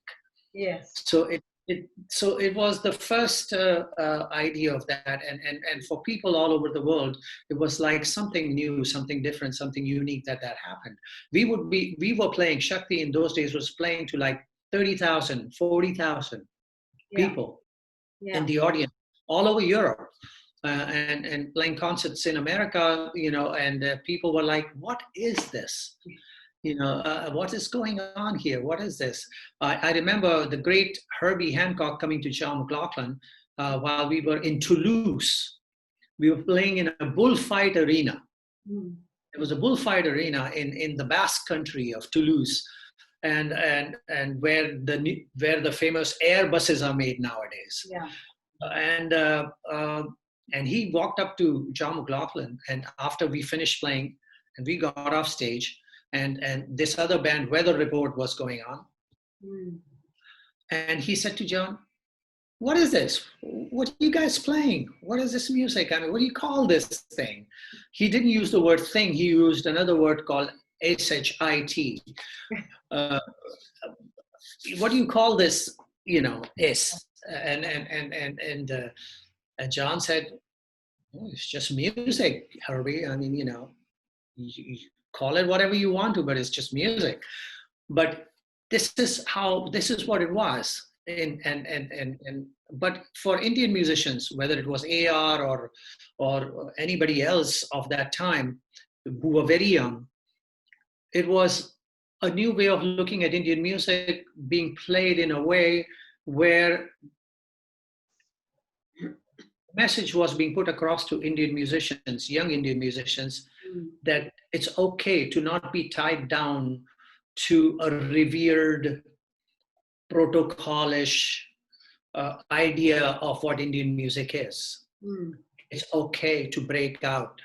Yes. So it was the first idea of that. And for people all over the world, it was like something new, something different, something unique that happened. We were playing, Shakti in those days was playing to like 30,000, 40,000 people in the audience all over Europe, and playing concerts in America, and people were like, what is this? What is going on here? What is this? I remember the great Herbie Hancock coming to John McLaughlin while we were in Toulouse. We were playing in a bullfight arena. It was a bullfight arena in the Basque country of Toulouse. And where the famous Airbuses are made nowadays. And he walked up to John McLaughlin, and after we finished playing, and we got off stage, and this other band, Weather Report, was going on, and he said to John, "What is this? What are you guys playing? What is this music? I mean, what do you call this thing?" He didn't use the word thing. He used another word called shit. What do you call this? Is and John said, oh, it's just music, Herbie. I mean, you call it whatever you want to, but it's just music. But this is what it was. But for Indian musicians, whether it was AR or anybody else of that time, who were very young, it was a new way of looking at Indian music being played in a way where message was being put across to Indian musicians, young Indian musicians, that it's okay to not be tied down to a revered protocolish idea of what Indian music is. It's okay to break out.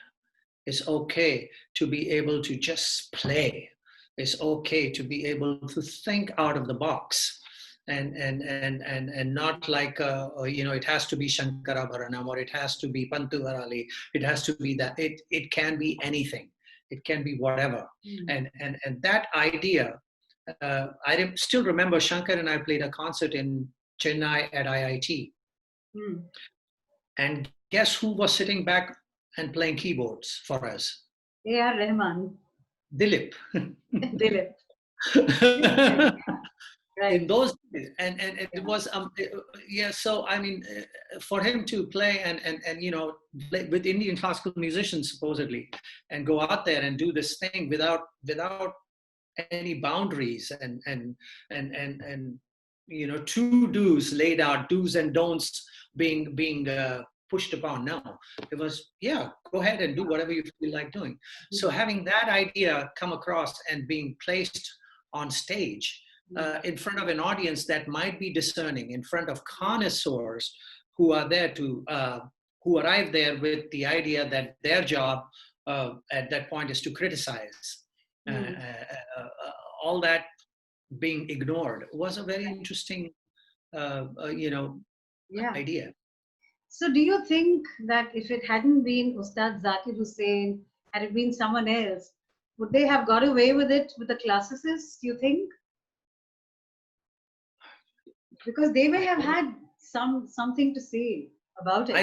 It's okay to be able to just play. It's okay to be able to think out of the box, and not like it has to be Shankarabharanam, or it has to be Pantu Varali. It has to be that. It can be anything. It can be whatever. And that idea, I still remember Shankar and I played a concert in Chennai at IIT. And guess who was sitting back and playing keyboards for us? A.R. Rahman. Dilip. Dilip. Right. In those days, and it was so I mean, for him to play and play with Indian classical musicians supposedly, and go out there and do this thing without any boundaries, and two do's laid out, do's and don'ts being pushed upon. No, it was, go ahead and do whatever you feel like doing. So having that idea come across and being placed on stage in front of an audience that might be discerning, in front of connoisseurs who are there to who arrive there with the idea that their job at that point is to criticize. All that being ignored was a very interesting idea. So do you think that if it hadn't been Ustad Zakir Hussain, had it been someone else, would they have got away with it with the classicists, do you think? Because they may have had something to say about it.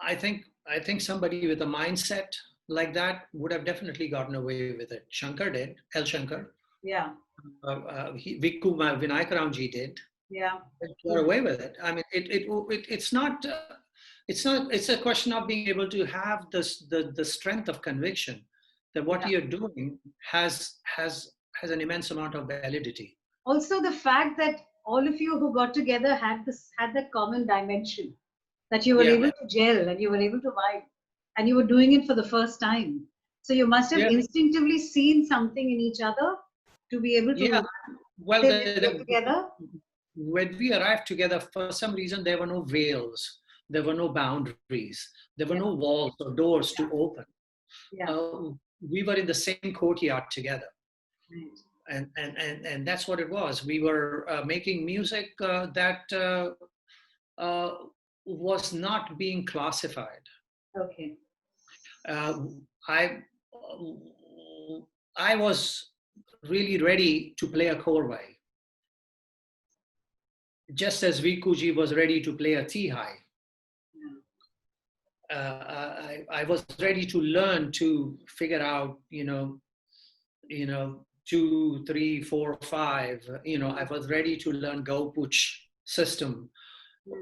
I think somebody with a mindset like that would have definitely gotten away with it. Shankar did. L. Shankar. Yeah. Vikku Vinayakaramji did. Yeah. Got away with it. I mean, it's not. It's a question of being able to have the strength of conviction that what you're doing has an immense amount of validity. Also, the fact that all of you who got together had that common dimension, that you were able to gel and you were able to vibe, and you were doing it for the first time. So you must have instinctively seen something in each other to be able to get together. When we arrived together, for some reason, there were no veils, there were no boundaries, there were no walls or doors to open. We were in the same courtyard together. Right. And that's what it was. We were making music that was not being classified. Okay. I was really ready to play a korvai, just as Vikuji was ready to play a Tihai. I was ready to learn to figure out, 2, 3, 4, 5. I was ready to learn Gaupuch system,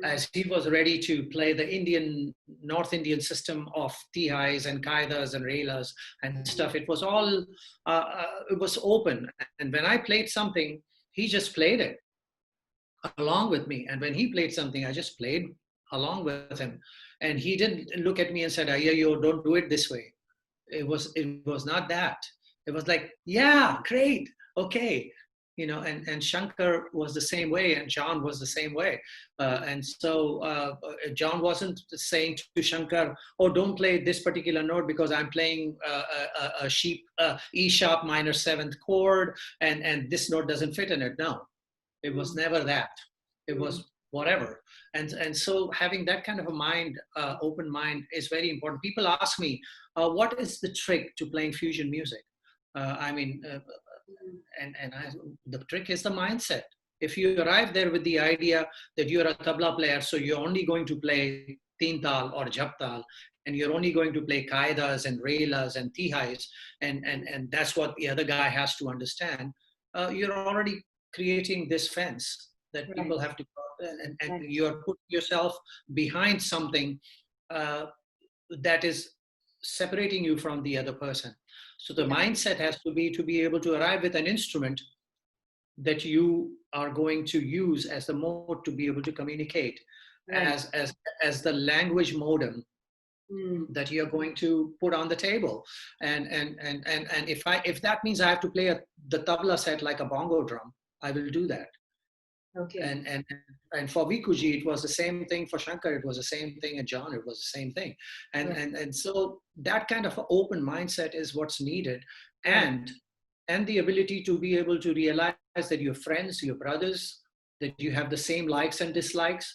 as he was ready to play the North Indian system of Tihais and Kaidas and Relas and stuff. It was all, it was open. And when I played something, he just played it along with me. And when he played something, I just played along with him. And he didn't look at me and said, "Yo, don't do it this way." It was not that. It was like, yeah, great, okay. And Shankar was the same way, and John was the same way. And so John wasn't saying to Shankar, "Oh, don't play this particular note because I'm playing a E sharp minor 7th chord, and this note doesn't fit in it." No, it was never that. It was whatever. And so having that kind of a mind, open mind, is very important. People ask me, what is the trick to playing fusion music? The trick is the mindset. If you arrive there with the idea that you're a tabla player, so you're only going to play teen tal or jap tal, and you're only going to play kaidas and relas and tihais, and that's what the other guy has to understand, you're already creating this fence that people have to cross, and you're putting yourself behind something that is separating you from the other person. So the mindset has to be able to arrive with an instrument that you are going to use as the mode to be able to communicate, Right. as the language modem Mm. that you're going to put on the table. And if that means I have to play the tabla set like a bongo drum, I will do that. Okay. And for Vikuji, it was the same thing. For Shankar, it was the same thing. And John, it was the same thing. Right. And so that kind of open mindset is what's needed. Right. And the ability to be able to realize that your friends, your brothers, that you have the same likes and dislikes,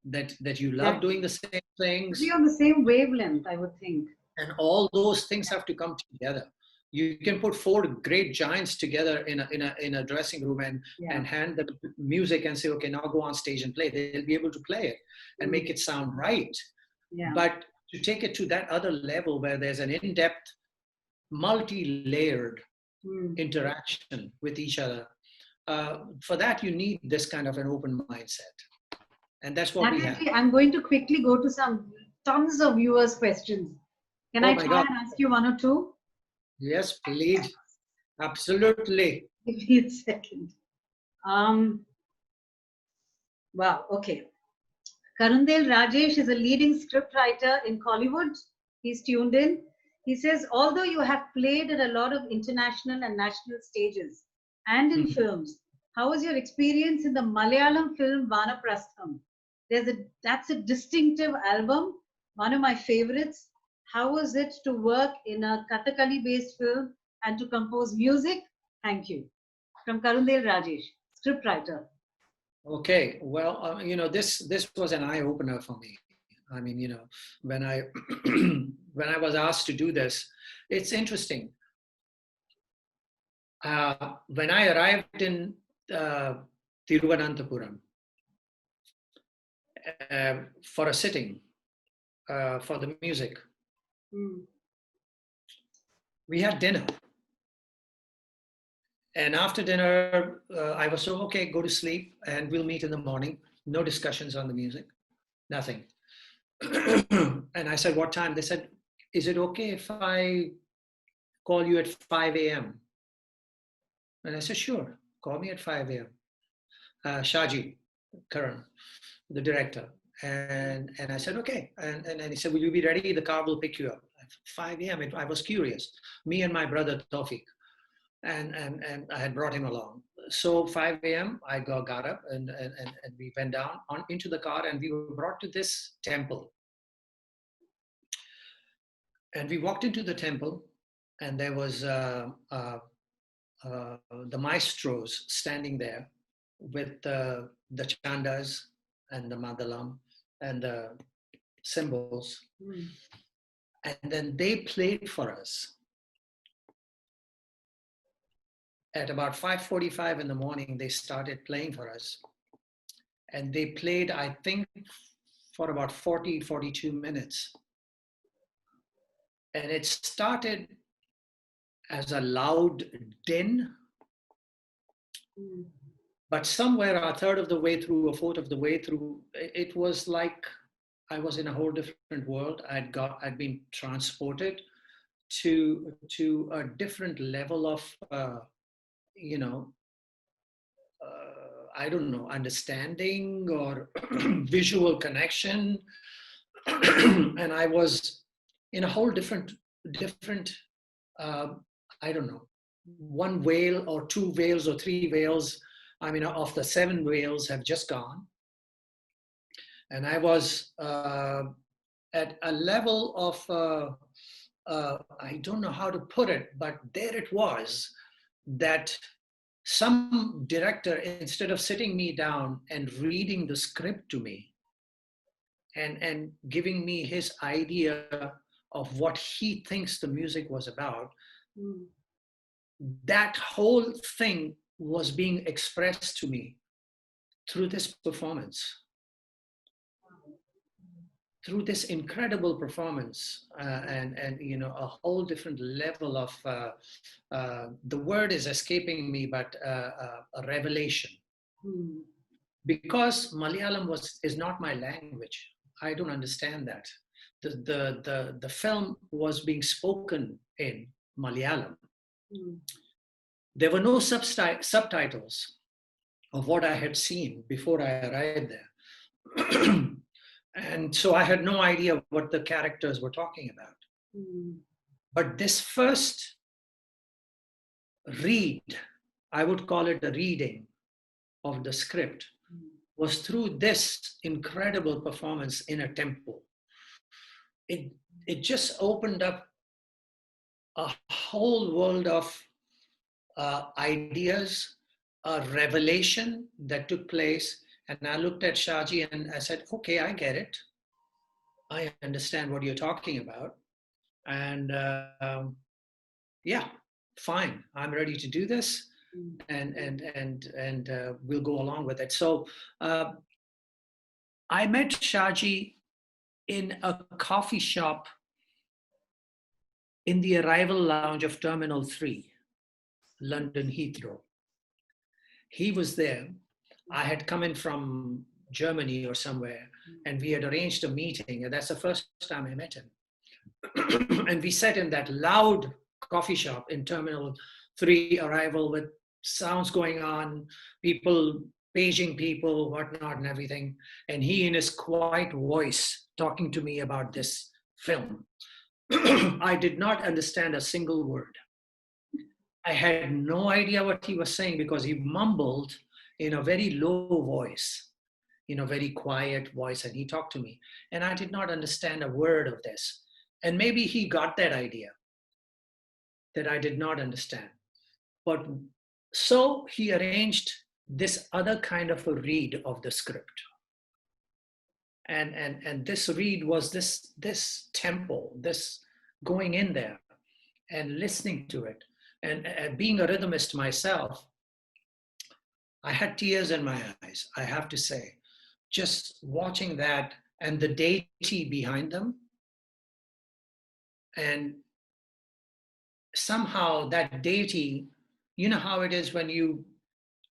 that you love doing the same things. Be on the same wavelength, I would think. And all those things have to come together. You can put four great giants together in a dressing room and hand them music and say, okay, now go on stage and play. They'll be able to play it and make it sound right. Yeah. But to take it to that other level where there's an in-depth, multi-layered interaction with each other, for that you need this kind of an open mindset. And that's what we have. I'm going to quickly go to tons of viewers' questions. Can I try and ask you one or two? Yes, please. Absolutely. Give me a second. Wow, okay. Karundel Rajesh is a leading scriptwriter in Kollywood. He's tuned in. He says, although you have played at a lot of international and national stages and in films, how was your experience in the Malayalam film Vanaprastham? That's a distinctive album, one of my favorites. How was it to work in a Kathakali-based film and to compose music? Thank you. From Karundel Rajesh, scriptwriter. Okay, well, this was an eye opener for me. I mean, when I when I was asked to do this, it's interesting. When I arrived in Thiruvananthapuram for a sitting for the music, we had dinner. And after dinner, I was so, okay, go to sleep and we'll meet in the morning. No discussions on the music, nothing. And I said, what time? They said, is it okay if I call you at 5 a.m.? And I said, sure, call me at 5 a.m. Shaji Karan, the director. And I said, okay. And he said, will you be ready? The car will pick you up. At 5 a.m. I was curious. Me and my brother, Tawfiq. And I had brought him along. So 5 a.m. I got up and we went down into the car and we were brought to this temple. And we walked into the temple and there was the maestros standing there with the chandas and the madalam and the cymbals. And then they played for us. At about 5:45 in the morning, they started playing for us. And they played, I think, for about 42 minutes. And it started as a loud din. But somewhere a third of the way through, a fourth of the way through, it was like I was in a whole different world. I'd been transported to a different level of I don't know, understanding or visual connection. And I was in a whole different, I don't know, one whale or two whales or three whales. I mean, of the 7 whales have just gone. And I was at a level of, I don't know how to put it, but there it was, that some director, instead of sitting me down and reading the script to me and giving me his idea of what he thinks the music was about, that whole thing was being expressed to me through this performance. Through this incredible performance and a whole different level of the word is escaping me, but a revelation. Because Malayalam is not my language. I don't understand that. the film was being spoken in Malayalam. Mm. There were no subtitles of what I had seen before I arrived there. And so I had no idea what the characters were talking about. Mm. But this first read, I would call it a reading of the script, was through this incredible performance in a temple. It just opened up a whole world of ideas, a revelation that took place. And I looked at Shaji and I said, okay, I get it. I understand what you're talking about. And yeah, fine, I'm ready to do this. And we'll go along with it. So I met Shaji in a coffee shop in the arrival lounge of Terminal 3, London Heathrow. He was there. I had come in from Germany or somewhere, and we had arranged a meeting, and that's the first time I met him. And we sat in that loud coffee shop in Terminal 3 arrival with sounds going on, people paging people, whatnot, and everything. And he, in his quiet voice, talking to me about this film. I did not understand a single word. I had no idea what he was saying because he mumbled in a very low voice, in a very quiet voice, and he talked to me. And I did not understand a word of this. And maybe he got that idea that I did not understand. But so he arranged this other kind of a read of the script. And this read was this tempo, this going in there and listening to it. And being a rhythmist myself, I had tears in my eyes, I have to say, just watching that and the deity behind them. And somehow that deity, you know how it is when you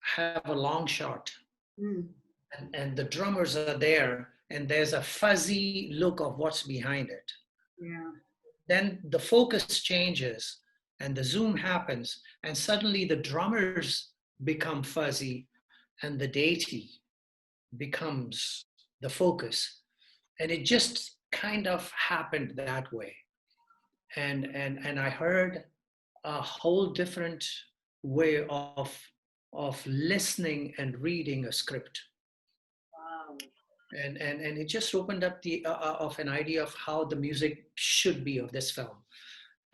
have a long shot and the drummers are there and there's a fuzzy look of what's behind it. Yeah. Then the focus changes and the zoom happens and suddenly the drummers become fuzzy and the deity becomes the focus. And it just kind of happened that way. And I heard a whole different way of listening and reading a script. Wow. And it just opened up the of an idea of how the music should be of this film.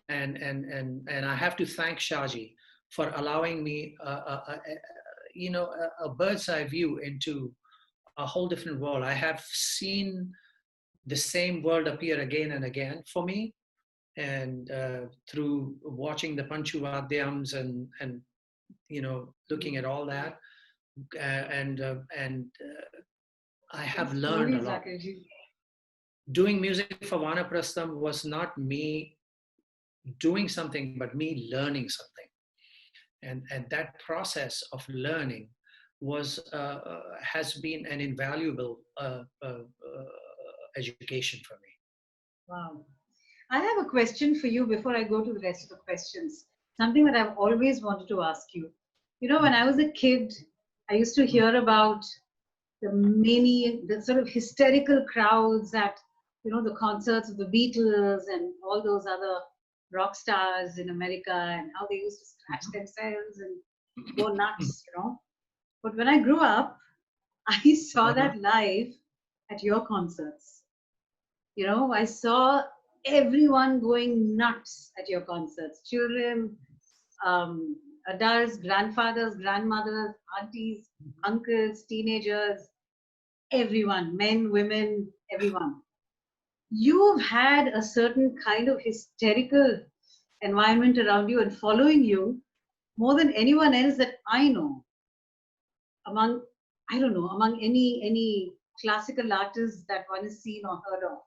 And I have to thank Shaji for allowing me a bird's eye view into a whole different world. I have seen the same world appear again and again for me, and through watching the Panchuvadyams and looking at all that, and I have learned a lot. Doing music for Vanaprastham was not me doing something, but me learning something. And that process of learning has been an invaluable education for me. Wow. I have a question for you before I go to the rest of the questions. Something that I've always wanted to ask you. You know, when I was a kid, I used to hear about the sort of hysterical crowds at, the concerts of the Beatles and all those other rock stars in America, and how they used to scratch themselves and go nuts, But when I grew up, I saw that live at your concerts. I saw everyone going nuts at your concerts. Children, adults, grandfathers, grandmothers, aunties, uncles, teenagers, everyone, men, women, everyone. You've had a certain kind of hysterical environment around you and following you more than anyone else that I know. Among any classical artists that one has seen or heard of.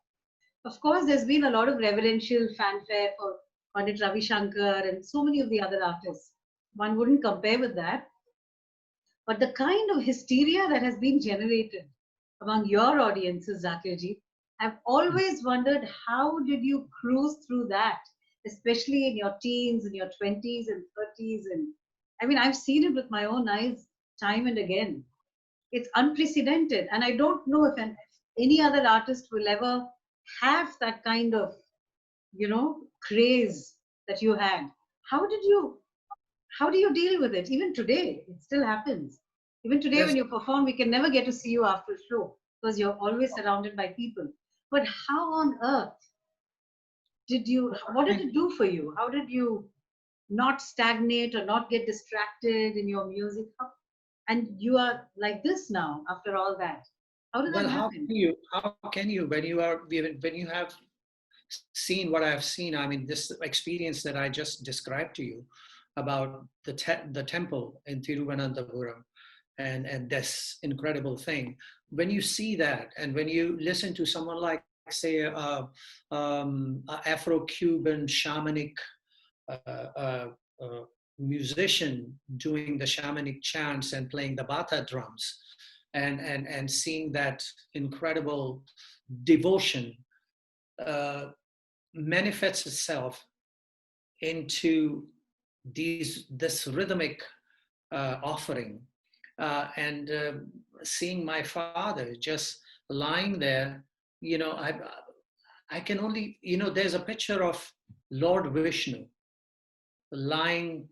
Of course, there's been a lot of reverential fanfare for Pandit Ravi Shankar and so many of the other artists. One wouldn't compare with that. But the kind of hysteria that has been generated among your audiences, Zakirji, I've always wondered, how did you cruise through that, especially in your teens, in your 20s and 30s? And I mean, I've seen it with my own eyes time and again. It's unprecedented. And I don't know if any other artist will ever have that kind of, craze that you had. How did you, how do you deal with it? Even today, it still happens. Even today, when There's you perform, we can never get to see you after a show because you're always surrounded by people. But how on earth what did it do for you? How did you not stagnate or not get distracted in your music? And you are like this now after all that. How did that Well, happen? how can you when you have seen what I've seen? I mean, this experience that I just described to you about the temple in Thiruvananthapuram and this incredible thing. When you see that, and when you listen to someone like, say, a Afro-Cuban shamanic uh, uh, uh, musician doing the shamanic chants and playing the bata drums, and seeing that incredible devotion uh, manifests itself into this rhythmic offering, and seeing my father just lying there, I can only, there's a picture of Lord Vishnu lying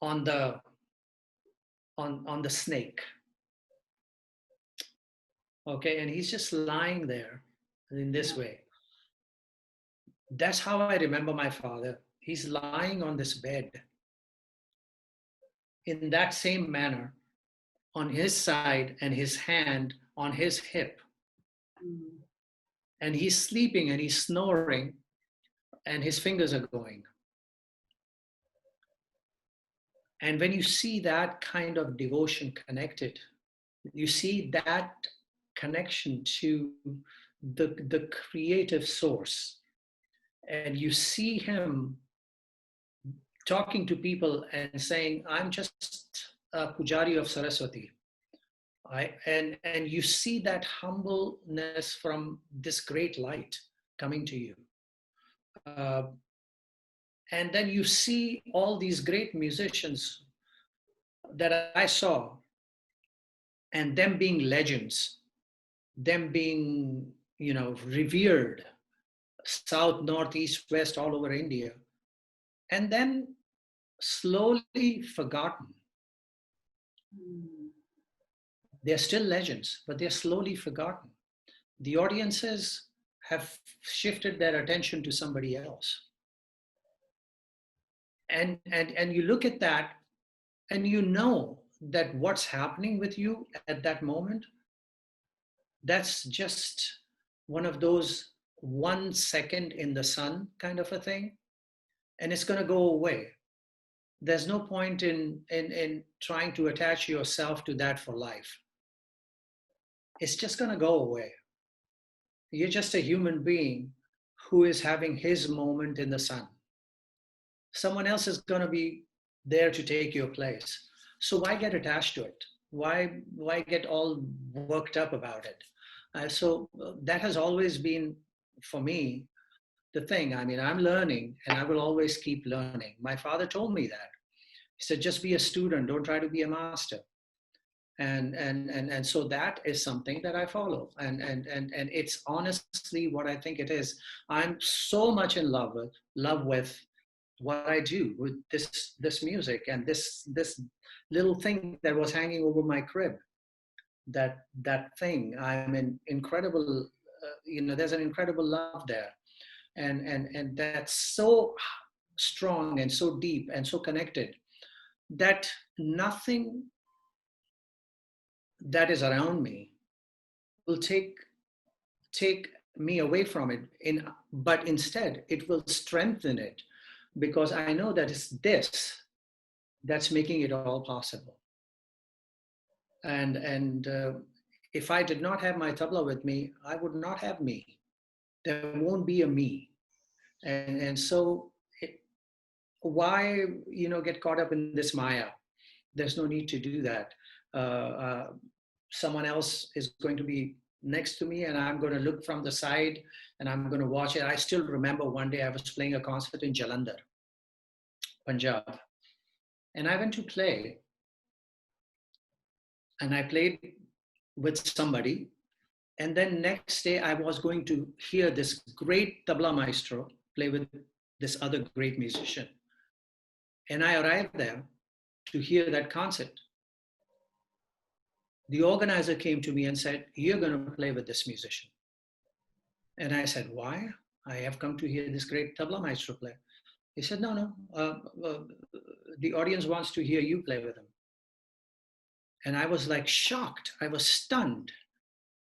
on the snake. Okay, and he's just lying there in this Yeah. way. That's how I remember my father. He's lying on this bed in that same manner, on his side and his hand on his hip. Mm. And he's sleeping and he's snoring and his fingers are going. And when you see that kind of devotion connected, you see that connection to the creative source, and you see him talking to people and saying, I'm just a pujari of Saraswati. And you see that humbleness from this great light coming to you. Uh, and then you see all these great musicians that I saw, and them being legends, them being, revered, south, north, east, west, all over India, and then slowly forgotten. Mm. They're still legends, but they're slowly forgotten. The audiences have shifted their attention to somebody else. And you look at that, and you know that what's happening with you at that moment, that's just one of those 1 second in the sun kind of a thing, and it's going to go away. There's no point in trying to attach yourself to that for life. It's just going to go away. You're just a human being who is having his moment in the sun. Someone else is going to be there to take your place. So why get attached to it? Why get all worked up about it? So that has always been, for me, the thing. I mean, I'm learning and I will always keep learning. My father told me that. He said, just be a student, don't try to be a master. And so that is something that I follow. And it's honestly what I think it is. I'm so much in love with what I do with this music and this little thing that was hanging over my crib. That thing, I'm in incredible, there's an incredible love there, and that's so strong and so deep and so connected that nothing that is around me will take me away from it, but instead it will strengthen it, because I know that it's this that's making it all possible. And if I did not have my tabla with me, I would not have me. There won't be a me. And so why get caught up in this maya? There's no need to do that. uh, uh, Someone else is going to be next to me and I'm going to look from the side and I'm going to watch it. I still remember one day I was playing a concert in Jalandhar, Punjab, and I went to play, and I played with somebody. And then next day I was going to hear this great tabla maestro play with this other great musician. And I arrived there to hear that concert. The organizer came to me and said, "You're going to play with this musician." And I said, "Why? I have come to hear this great tabla maestro play." He said, "No, the audience wants to hear you play with him." And I was like shocked. I was stunned.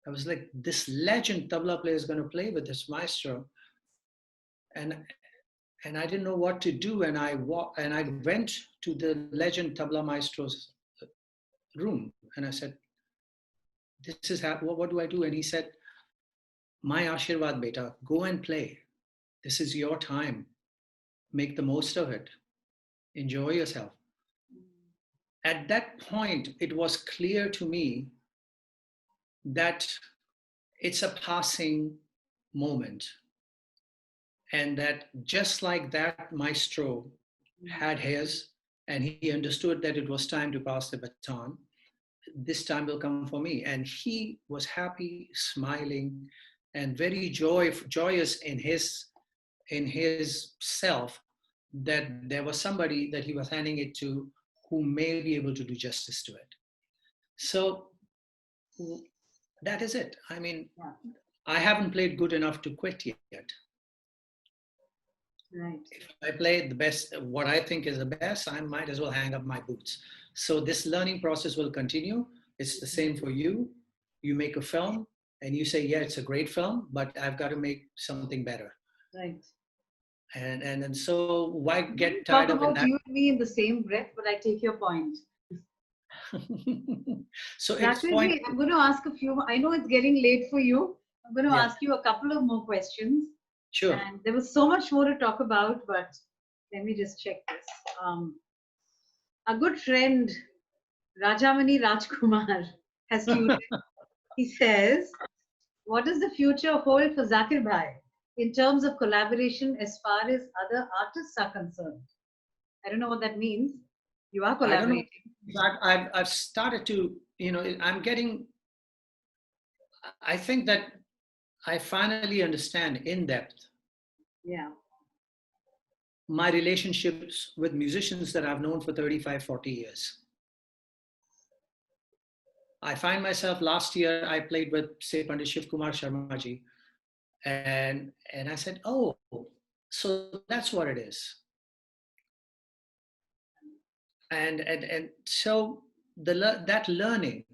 I was like, this legend tabla player is going to play with this maestro. And I didn't know what to do. And I went to the legend tabla maestro's room. And I said, "This is what do I do?" And he said, "My Ashirwad beta, go and play. This is your time. Make the most of it. Enjoy yourself." At that point, it was clear to me that it's a passing moment. And that just like that maestro had his, and he understood that it was time to pass the baton, this time will come for me. And he was happy, smiling, and very joyous in his self that there was somebody that he was handing it to who may be able to do justice to it. So that is it. I mean, I haven't played good enough to quit yet. Right. If I play the best, what I think is the best, I might as well hang up my boots. So this learning process will continue. It's the same for you. You make a film and you say, "Yeah, it's a great film, but I've got to make something better." Right. And so why get Talk tired of about that? you and me in the same breath, but I take your point. So it's Zakir, I'm going to ask a few. I know it's getting late for you. I'm going to ask you a couple of more questions. Sure. And there was so much more to talk about, but let me just check this. A good friend, Rajamani Rajkumar, has tuned in. He says, "What does the future hold for Zakir Bhai in terms of collaboration as far as other artists are concerned?" I don't know what that means. You are collaborating. I've started to, I think that I finally understand in depth my relationships with musicians that I've known for 35, 40 years. I find myself, last year I played with, say, Pandit Shiv Kumar Sharma ji, and I said, "Oh, so that's what it is." And so that learning,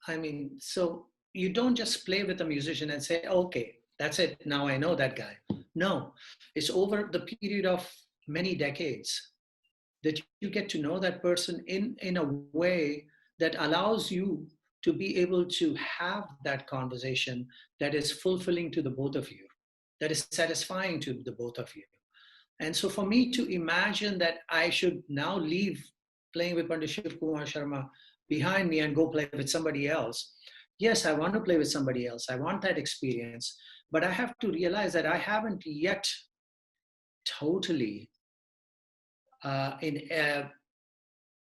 I mean, so you don't just play with a musician and say, "Okay, that's it, now I know that guy." No, it's over the period of many decades that you get to know that person in a way that allows you to be able to have that conversation that is fulfilling to the both of you, that is satisfying to the both of you. And so for me to imagine that I should now leave playing with Pandit Shiv Kumar Sharma behind me and go play with somebody else, yes, I want to play with somebody else. I want that experience. But I have to realize that I haven't yet totally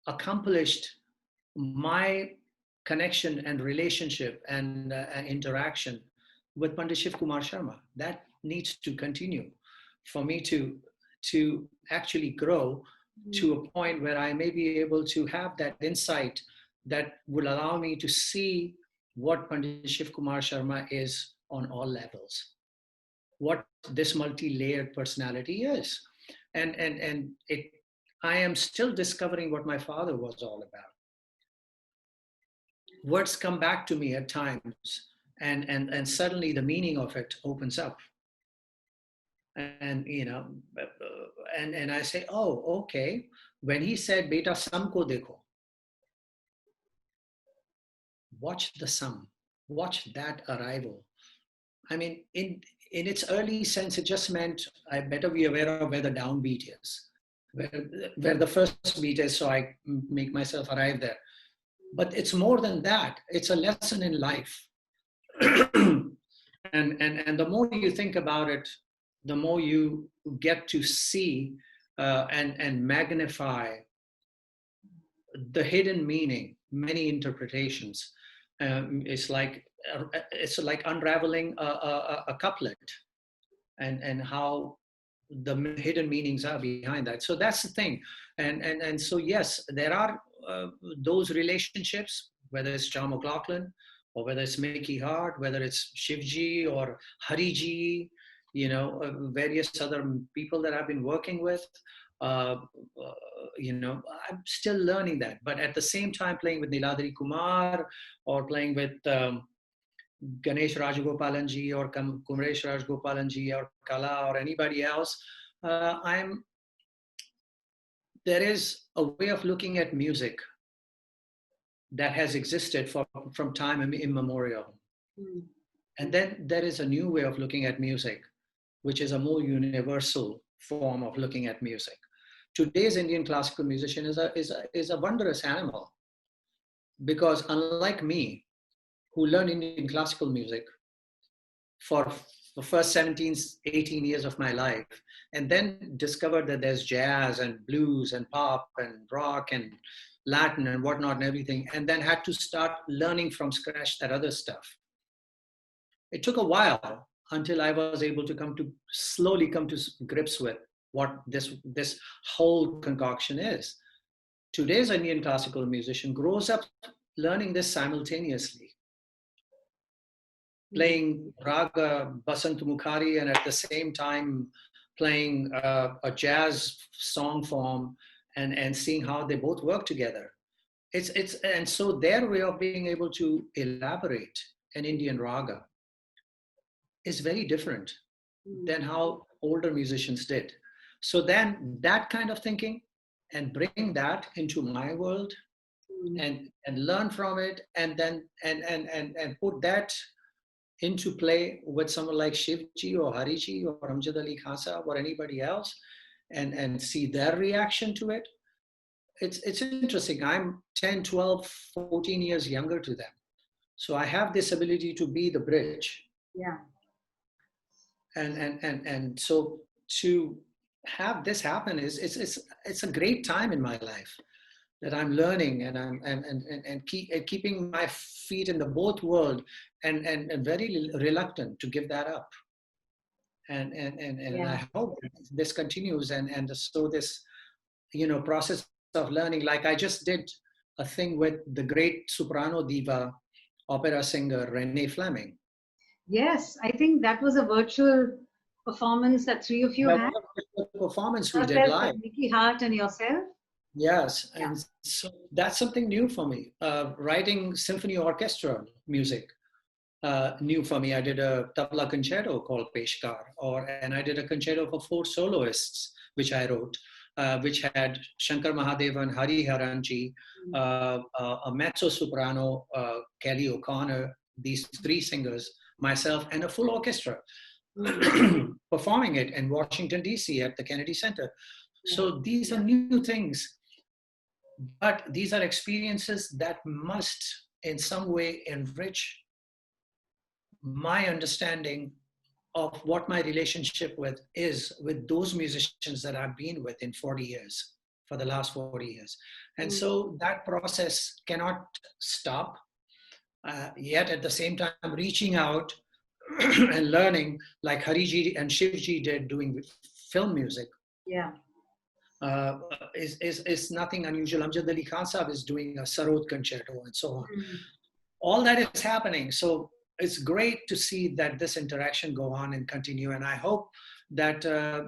accomplished my connection and relationship and interaction with Pandit Shiv Kumar Sharma. That needs to continue for me to actually grow to a point where I may be able to have that insight that will allow me to see what Pandit Shiv Kumar Sharma is on all levels, what this multi-layered personality is. And I am still discovering what my father was all about. Words come back to me at times, and suddenly the meaning of it opens up. And and I say, "Oh, okay." When he said, "Beta, samko dekho," watch the sum, watch that arrival. I mean, in its early sense, it just meant I better be aware of where the downbeat is, where the first beat is, so I make myself arrive there. But it's more than that. It's a lesson in life. And the more you think about it, the more you get to see and magnify the hidden meaning, many interpretations. It's like unraveling a couplet, and how the hidden meanings are behind that. So that's the thing. And so yes, there are those relationships, whether it's John McLaughlin or whether it's Mickey Hart, whether it's Shivji or Hariji, various other people that I've been working with. Uh, I'm still learning that. But at the same time, playing with Niladri Kumar or playing with Ganesh Rajagopalanji or Kumaresh Rajagopalanji or Kala or anybody else, there is a way of looking at music that has existed from time immemorial. Mm. And then there is a new way of looking at music, which is a more universal form of looking at music. Today's Indian classical musician is a wondrous animal, because unlike me, who learned Indian classical music for the first 17, 18 years of my life, and then discovered that there's jazz and blues and pop and rock and Latin and whatnot and everything, and then had to start learning from scratch that other stuff. It took a while until I was able to slowly come to grips with what this whole concoction is. Today's Indian classical musician grows up learning this simultaneously, playing raga Basant Mukhari and at the same time playing a jazz song form, and seeing how they both work together. And so their way of being able to elaborate an Indian raga is very different than how older musicians did. So then that kind of thinking, and bring that into my world, and learn from it, and then and put that into play with someone like Shivji or Hariji or Amjad Ali Khan Sahab or anybody else, and see their reaction to it. It's interesting. I'm 10, 12, 14 years younger to them. So I have this ability to be the bridge. Yeah. And so to have this happen it's a great time in my life, that I'm learning and I'm keeping my feet in the both world, and very reluctant to give that up. And I hope this continues, and so this process of learning. Like I just did a thing with the great soprano diva, opera singer Renee Fleming. Yes, I think that was a virtual performance that three of you had. A performance we did live. Mickey Hart and yourself. Yes, and so that's something new for me. Writing symphony orchestra music, new for me. I did a tabla concerto called Peshkar, and I did a concerto for 4 soloists, which I wrote, which had Shankar Mahadevan, Hari Haranji, a mezzo soprano, Kelly O'Connor, these 3 singers, myself, and a full orchestra performing it in Washington, D.C. at the Kennedy Center. So these are new things, but these are experiences that must in some way enrich my understanding of what my relationship with those musicians that I've been with for the last 40 years. And so that process cannot stop, yet at the same time reaching out and learning like Hariji and Shivji did doing film music. Yeah. Is nothing unusual. Amjad Ali Khan Sahab is doing a Sarod concerto and so on. All that is happening. So it's great to see that this interaction go on and continue. And I hope that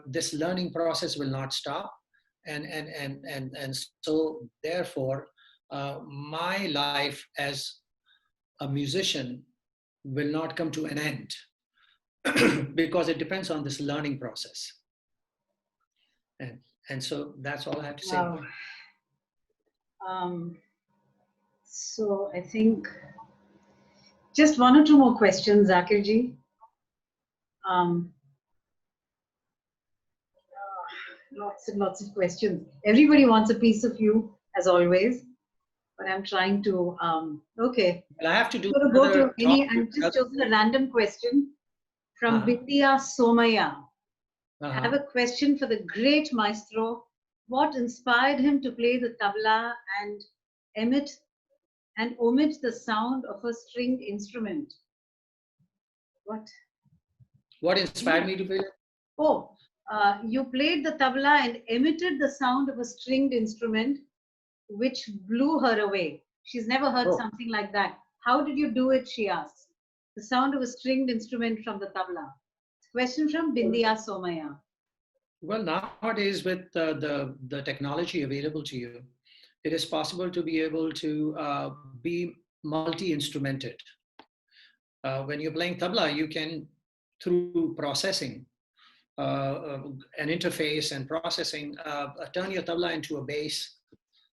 this learning process will not stop. And so therefore, my life as a musician will not come to an end because it depends on this learning process. And so that's all I have to say. Wow. So I think just 1 or 2 more questions, Zakir ji. Lots and lots of questions. Everybody wants a piece of you, as always. but I'm trying to. Okay, Well, I have to do I'm going to go another to any. talk. I'm just chosen a random question from Uh-huh. Bindya Somaya. I have Uh-huh. a question for the great maestro. What inspired him to play the tabla and emit and omit the sound of a stringed instrument? What? What inspired me to play? Oh, you played the tabla and emitted the sound of a stringed instrument, which blew her away. She's never heard Oh, something like that. How did you do it? She asks. The sound of a stringed instrument from the tabla. Question from Bindya Somaya. well, nowadays with the technology available to you, it is possible to be able to be multi-instrumented. When you're playing tabla, you can, through processing, an interface and processing, turn your tabla into a bass,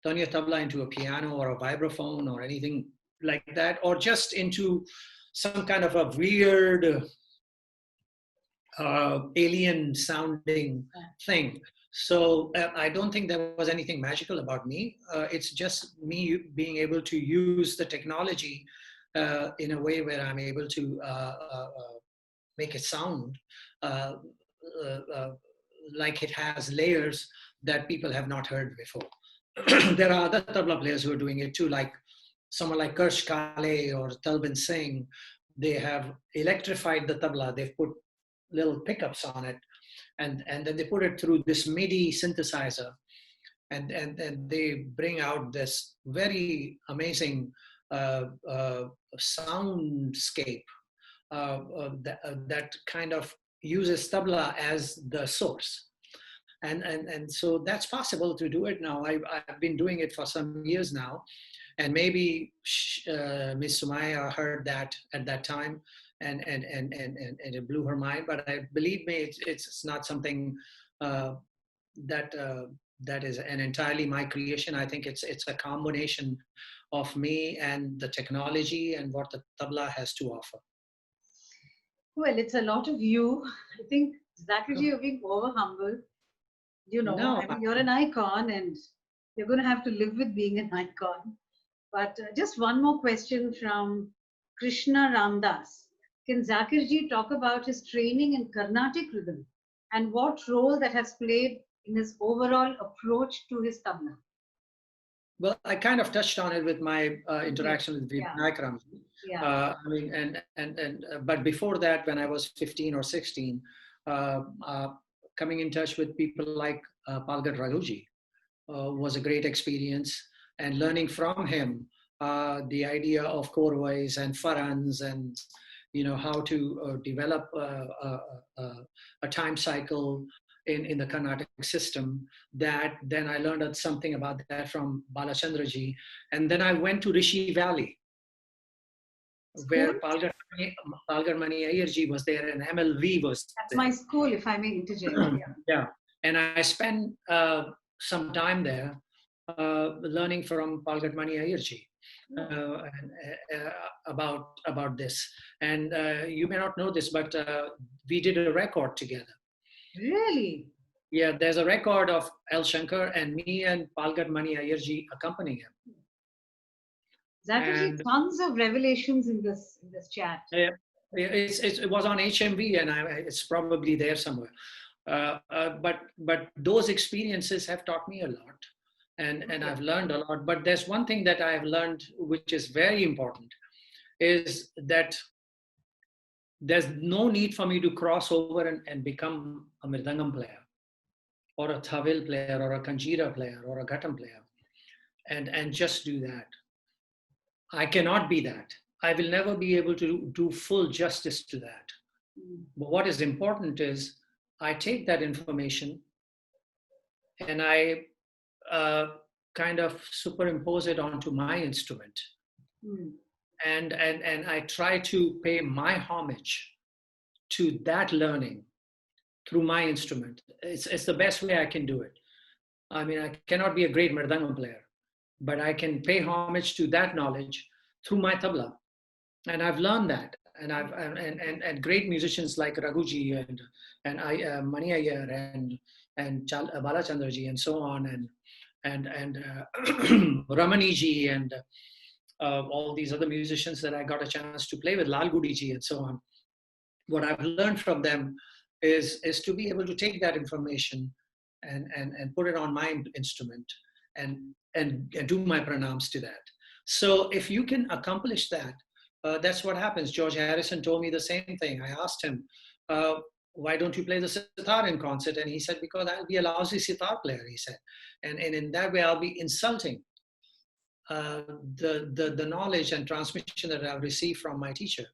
turn your tabla into a piano or a vibraphone or anything like that, or just into some kind of a weird alien sounding thing. So I don't think there was anything magical about me. It's just me being able to use the technology in a way where I'm able to make it sound uh, uh, uh, like it has layers that people have not heard before. There are other tabla players who are doing it too, like someone like Kirsch Kale or Talbin Singh. They have electrified the tabla. They've put little pickups on it, and then they put it through this MIDI synthesizer, and they bring out this very amazing soundscape that kind of uses tabla as the source. And so that's possible to do it now. I've been doing it for some years now, and maybe Miss Sumaya heard that at that time, and it blew her mind. But I believe me, it's not something uh, that that is an entirely my creation. I think it's a combination of me and the technology and what the tabla has to offer. Well, it's a lot of you. I think, Zakirji, you're being over humble. You know, No, I mean, you're an icon and you're going to have to live with being an icon. But just one more question from Krishna Ramdas. Can Zakirji talk about his training in Carnatic rhythm and what role that has played in his overall approach to his tabla? well, I kind of touched on it with my Yes. interaction with Yeah. Vinayak Ramji. Yeah. I mean, but before that, when I was 15 or 16, uh, uh, coming in touch with people like Palgat Raghuji was a great experience, and learning from him the idea of korwais and farans, and how to develop a time cycle in the Carnatic system. That then I learned something about that from Balachandraji, and then I went to Rishi Valley, School? where Palgar Mani Ayerji was there and MLV was That's there. my school, if I may interject. Yeah. Yeah, and I spent some time there learning from Palgat Mani Ayerji about this. And you may not know this, but we did a record together. Really? Yeah, there's a record of El Shankar and me and Palgat Mani Ayerji accompanying him. Zakirji, And tons of revelations in this chat. it was on HMV, and it's probably there somewhere. But those experiences have taught me a lot, and I've learned a lot. But there's one thing that I've learned, which is very important, is that there's no need for me to cross over and become a mridangam player, or a thavil player, or a kanjira player, or a ghatam player, and just do that. I cannot be that. I will never be able to do full justice to that. But what is important is I take that information and I uh, kind of superimpose it onto my instrument. Mm. And I try to pay my homage to that learning through my instrument. It's the best way I can do it. I mean, I cannot be a great mridangam player, but I can pay homage to that knowledge through my tabla. And I've learned that. And great musicians like Raghuji and Mani Iyer and Balachandraji and so on, Ramani ji and all these other musicians that I got a chance to play with, Lal Gudi ji and so on. What I've learned from them is to be able to take that information and put it on my instrument and do my pranams to that. So if you can accomplish that, that's what happens. George Harrison told me the same thing. I asked him, why don't you play the sitar in concert? And he said, because I'll be a lousy sitar player, he said. And in that way, I'll be insulting the knowledge and transmission that I've received from my teacher.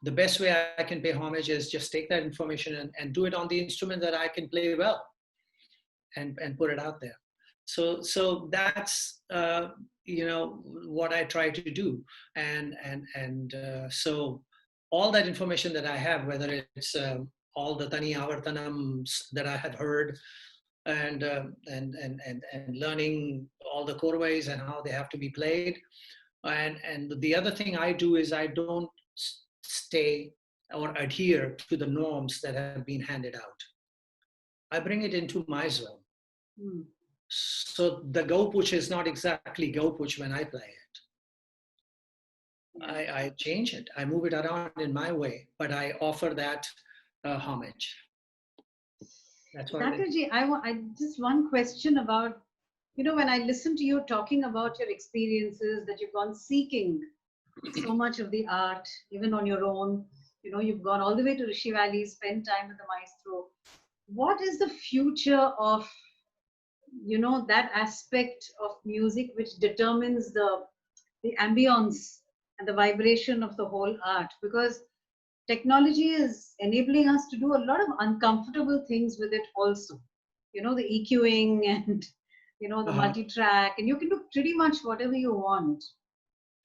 The best way I can pay homage is just take that information and do it on the instrument that I can play well and put it out there. So that's what I try to do, so all that information that I have, whether it's all the Tani Avartanams that I had heard, and learning all the korvais and how they have to be played, and the other thing I do is I don't stay or adhere to the norms that have been handed out. I bring it into my zone. So the Gaupuch is not exactly Gaupuch when I play it. I change it. I move it around in my way, but I offer that homage. That's what Zakirji, I just one question about, when I listen to you talking about your experiences, that you've gone seeking so much of the art, even on your own, you've gone all the way to Rishi Valley, spent time with the Maestro. What is the future of, that aspect of music which determines the ambience and the vibration of the whole art? Because technology is enabling us to do a lot of uncomfortable things with it also. The EQing and, the multi-track, and you can do pretty much whatever you want.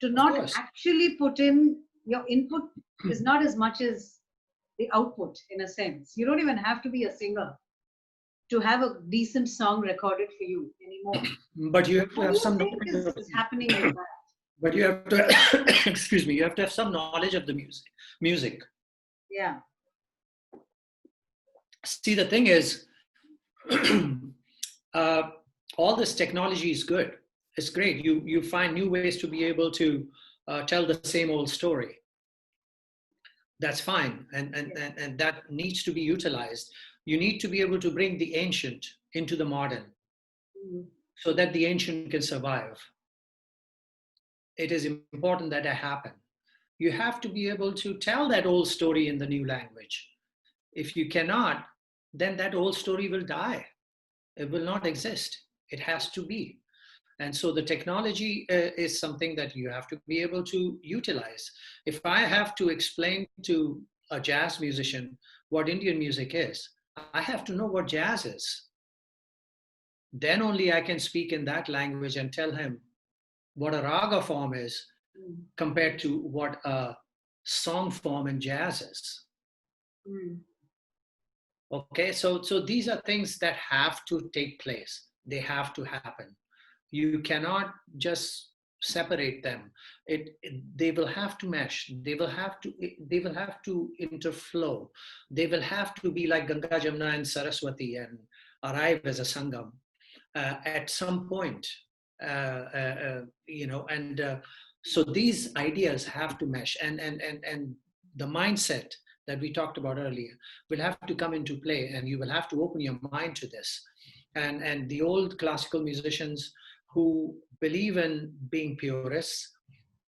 To not actually put in, your input is not as much as the output, in a sense. You don't even have to be a singer to have a decent song recorded for you anymore. But you have to have some knowledge is happening with that. But you have to, excuse me, you have to have some knowledge of the music. Yeah. See, the thing is, all this technology is good. It's great. You find new ways to be able to tell the same old story. That's fine, and that needs to be utilized. You need to be able to bring the ancient into the modern, so that the ancient can survive. It is important that that happen. You have to be able to tell that old story in the new language. If you cannot, then that old story will die. It will not exist. It has to be. And so the technology is something that you have to be able to utilize. If I have to explain to a jazz musician what Indian music is, I have to know what jazz is. Then only I can speak in that language and tell him what a raga form is compared to what a song form in jazz is. Okay, so these are things that have to take place. They have to happen. You cannot just separate them. They will have to mesh. They will have to interflow. They will have to be like Ganga, Jamuna, and Saraswati and arrive as a sangam at some point. So these ideas have to mesh, and the mindset that we talked about earlier will have to come into play, and you will have to open your mind to this. And the old classical musicians who believe in being purists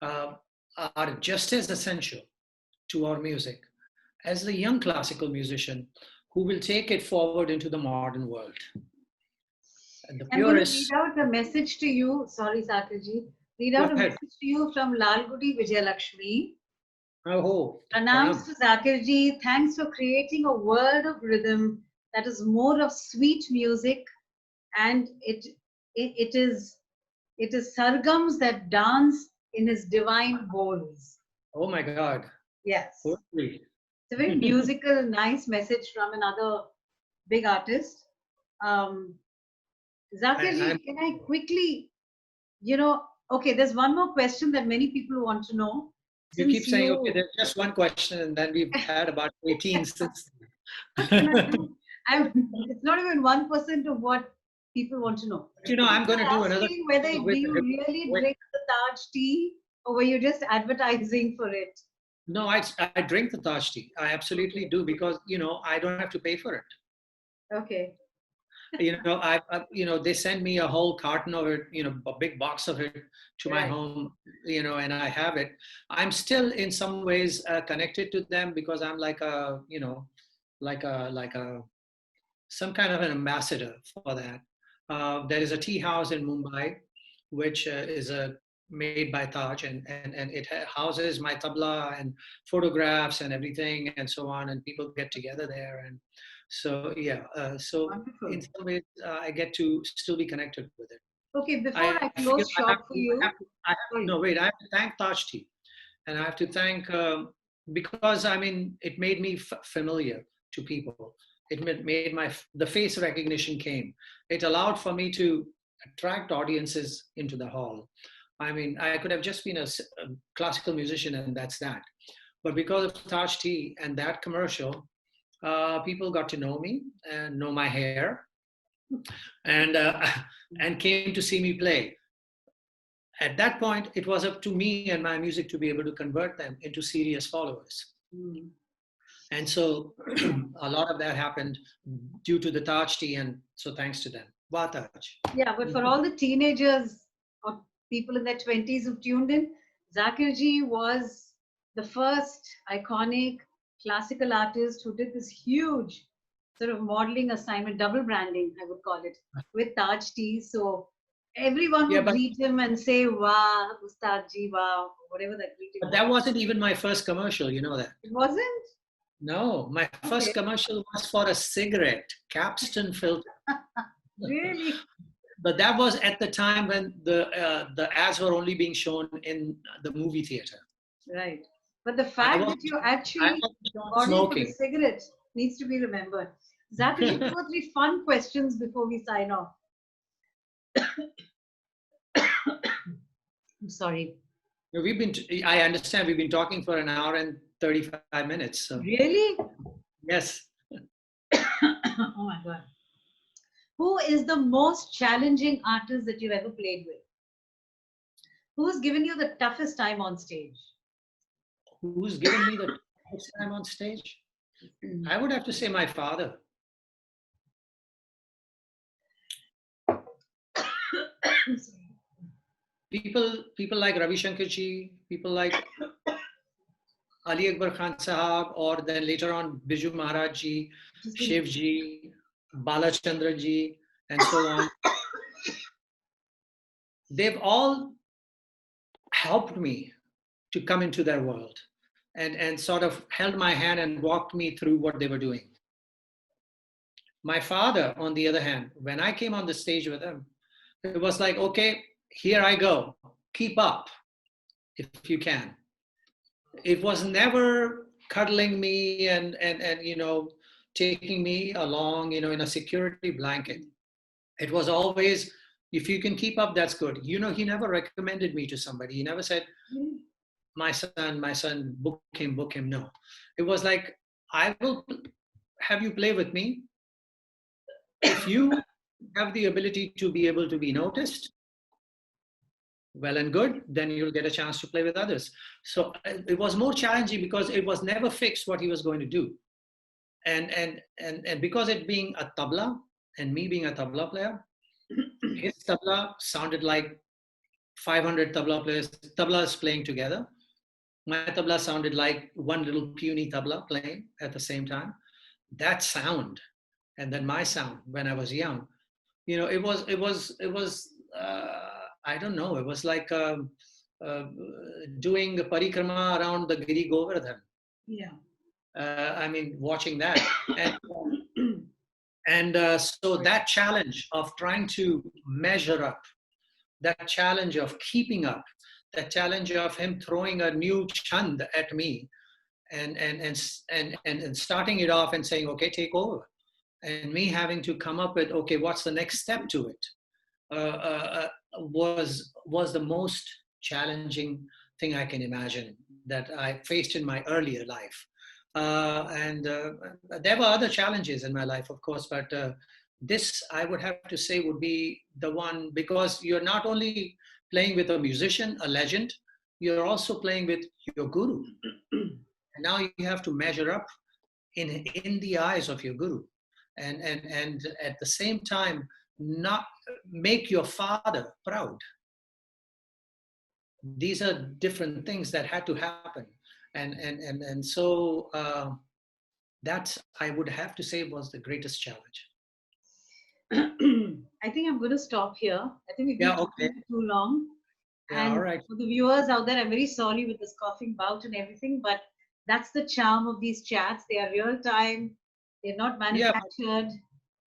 are just as essential to our music as the young classical musician who will take it forward into the modern world. And the purists... I'm going to read out a message to you. Sorry, Zakirji. Read out a message to you from Lalgudi Vijayalakshmi. Oh, Pranams to Zakirji. Thanks for creating a world of rhythm that is more of sweet music, and it is sargams that dance in his divine bowls. Oh my God. Yes. Totally. It's a very musical, nice message from another big artist. Zakirji, can I quickly, okay, there's one more question that many people want to know. You keep saying, okay, there's just one question, and then we've had about 18 since. It's not even 1% of what People want to know. I'm going to do another Asking whether do with, you really with drink the Taj tea or were you just advertising for it? no, I drink the Taj tea. I absolutely do because, I don't have to pay for it. Okay. They send me a whole carton of it, a big box of it to my Right. home, and I have it. I'm still in some ways connected to them because I'm like a some kind of an ambassador for that. There is a tea house in Mumbai, which is made by Taj, and it houses my tabla and photographs and everything and so on, and people get together there. And so, yeah, so Wonderful. in some ways, I get to still be connected with it. Okay, before I I feel close shop for you, sorry. no, wait, I have to thank Taj Tea. And I have to thank, because I mean, it made me familiar to people. It made the face recognition came. It allowed for me to attract audiences into the hall. I mean, I could have just been a classical musician and that's that. But because of Taj Tea and that commercial, people got to know me and know my hair and, and came to see me play. At that point, it was up to me and my music to be able to convert them into serious followers. Mm. And so a lot of that happened due to the Taj tea, and so thanks to them. Wah Taj. Yeah, but for all the teenagers or people in their 20s who tuned in, Zakir ji was the first iconic classical artist who did this huge sort of modeling assignment, double branding, I would call it, with Taj tea. So everyone would greet him and say, "Wow, Ustad ji, wow," whatever that greeting But was. that wasn't even my first commercial, you know that? It wasn't? No, my first commercial was for a cigarette, Capstan filter. Really? But that was at the time when the ads were only being shown in the movie theater. Right. But the fact that you actually modeled for the cigarette needs to be remembered. Zakir, 2 or 3 fun questions before we sign off. I'm sorry. I understand we've been talking for an hour and 35 minutes. So. Really? Yes. Oh my God. Who is the most challenging artist that you've ever played with? Who's given you the toughest time on stage? Who's given me the toughest time on stage? I would have to say my father. People like Ravi Shankar ji, people like Ali Akbar Khan Sahab, or then later on Biju Maharaj ji, Shiv ji, Balachandra ji, and so on. They've all helped me to come into their world and sort of held my hand and walked me through what they were doing. My father, on the other hand, when I came on the stage with him, it was like, okay, here I go. Keep up if you can. It was never cuddling me and taking me along, in a security blanket. It was always, if you can keep up, that's good. He never recommended me to somebody. He never said, my son, book him. No. It was like, I will have you play with me. If you have the ability to be able to be noticed, well and good, then you'll get a chance to play with others. So it was more challenging because it was never fixed what he was going to do. And because it being a tabla and me being a tabla player, his tabla sounded like 500 tablas playing together. My tabla sounded like one little puny tabla playing at the same time. That sound, and then my sound when I was young, it was I don't know, it was like doing a parikrama around the Giri Govardhan. Yeah. I mean, watching that. And so that challenge of trying to measure up, that challenge of keeping up, that challenge of him throwing a new chand at me and starting it off and saying, okay, take over. And me having to come up with, okay, what's the next step to it? Was the most challenging thing I can imagine that I faced in my earlier life. And there were other challenges in my life, of course, but this I would have to say would be the one, because you're not only playing with a musician, a legend, you're also playing with your guru. And now you have to measure up in the eyes of your guru. And at the same time, not make your father proud. These are different things that had to happen. And so that, I would have to say, was the greatest challenge. I think I'm going to stop here. I think we've been talking too long. Yeah, and all right. for the viewers out there, I'm very sorry with this coughing bout and everything, but that's the charm of these chats. They are real time. They're not manufactured.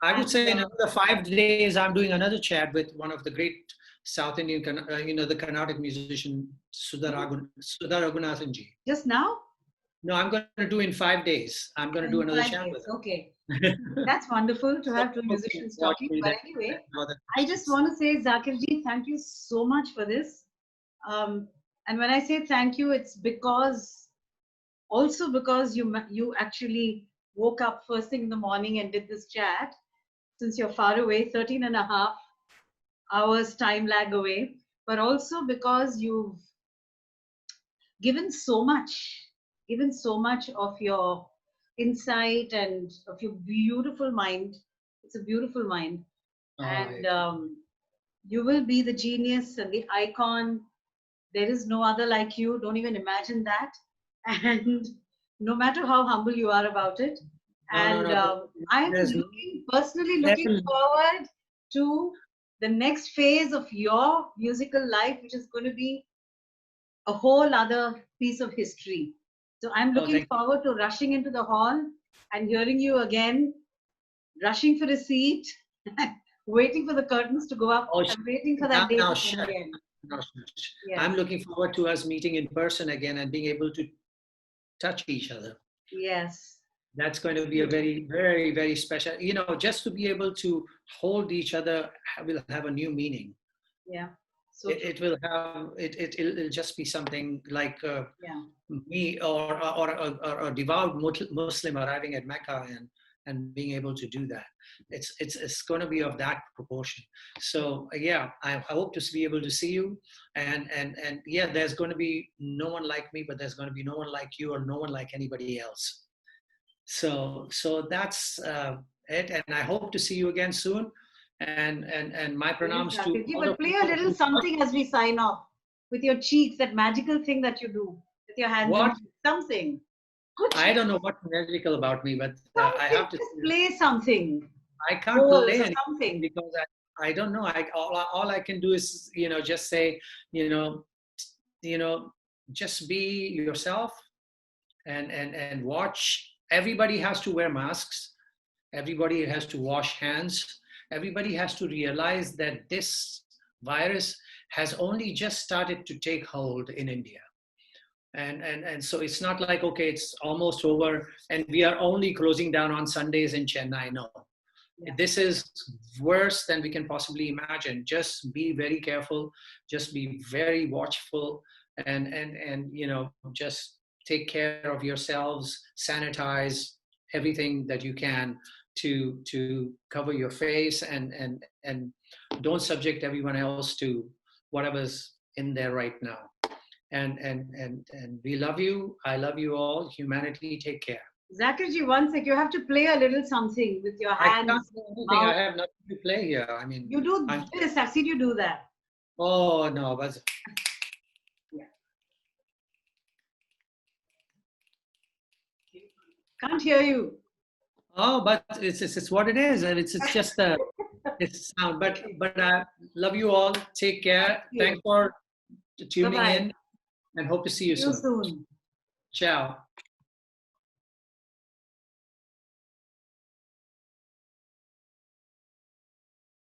I would say in another 5 days, I'm doing another chat with one of the great South Indian, the Carnatic musician, Sudha Raghunathan ji. Just now? No, I'm going to do in 5 days. I'm going to do another chat with him. Okay. That's wonderful to have two musicians talking. But anyway, I just want to say, Zakir ji, thank you so much for this. And when I say thank you, it's because you actually woke up first thing in the morning and did this chat. Since you're far away, 13 and a half hours time lag away, but also because you've given so much of your insight and of your beautiful mind. It's a beautiful mind. And you will be the genius and the icon. There is no other like you. Don't even imagine that. And no matter how humble you are about it. And I'm personally looking forward to the next phase of your musical life, which is going to be a whole other piece of history. So I'm looking forward to rushing into the hall and hearing you again, rushing for a seat, waiting for the curtains to go up, and waiting for that day to come again. Yes. I'm looking forward to us meeting in person again and being able to touch each other. Yes. That's going to be a very, very, very special, just to be able to hold each other will have a new meaning. Yeah. So it will have, it'll just be something like me or a devout Muslim arriving at Mecca and being able to do that. It's going to be of that proportion. So I hope to be able to see you, and there's going to be no one like me, but there's going to be no one like you or no one like anybody else. So that's it, and I hope to see you again soon. And my pronouns to. But play a little something as we sign off with your cheeks, that magical thing that you do with your hands. What? Something. I don't know what's magical about me, but I have to play something. I can't play something because I don't know. All I can do is just say just be yourself and watch. Everybody has to wear masks. Everybody has to wash hands. Everybody has to realize that this virus has only just started to take hold in India. And so it's not like, okay, it's almost over and we are only closing down on Sundays in Chennai. No, this is worse than we can possibly imagine. Just be very careful, just be very watchful, and just take care of yourselves, sanitize everything that you can to cover your face, and don't subject everyone else to whatever's in there right now. And we love you. I love you all. Humanity, take care. Zakir ji, one sec. You have to play a little something with your hands. I have nothing to play here. I mean, you do this. I've seen you do that. Oh no, but can't hear you. Oh, but it's what it is, and it's just it's sound. But I love you all. Take care. Thanks for tuning in, and hope to see you soon. See you soon. Ciao.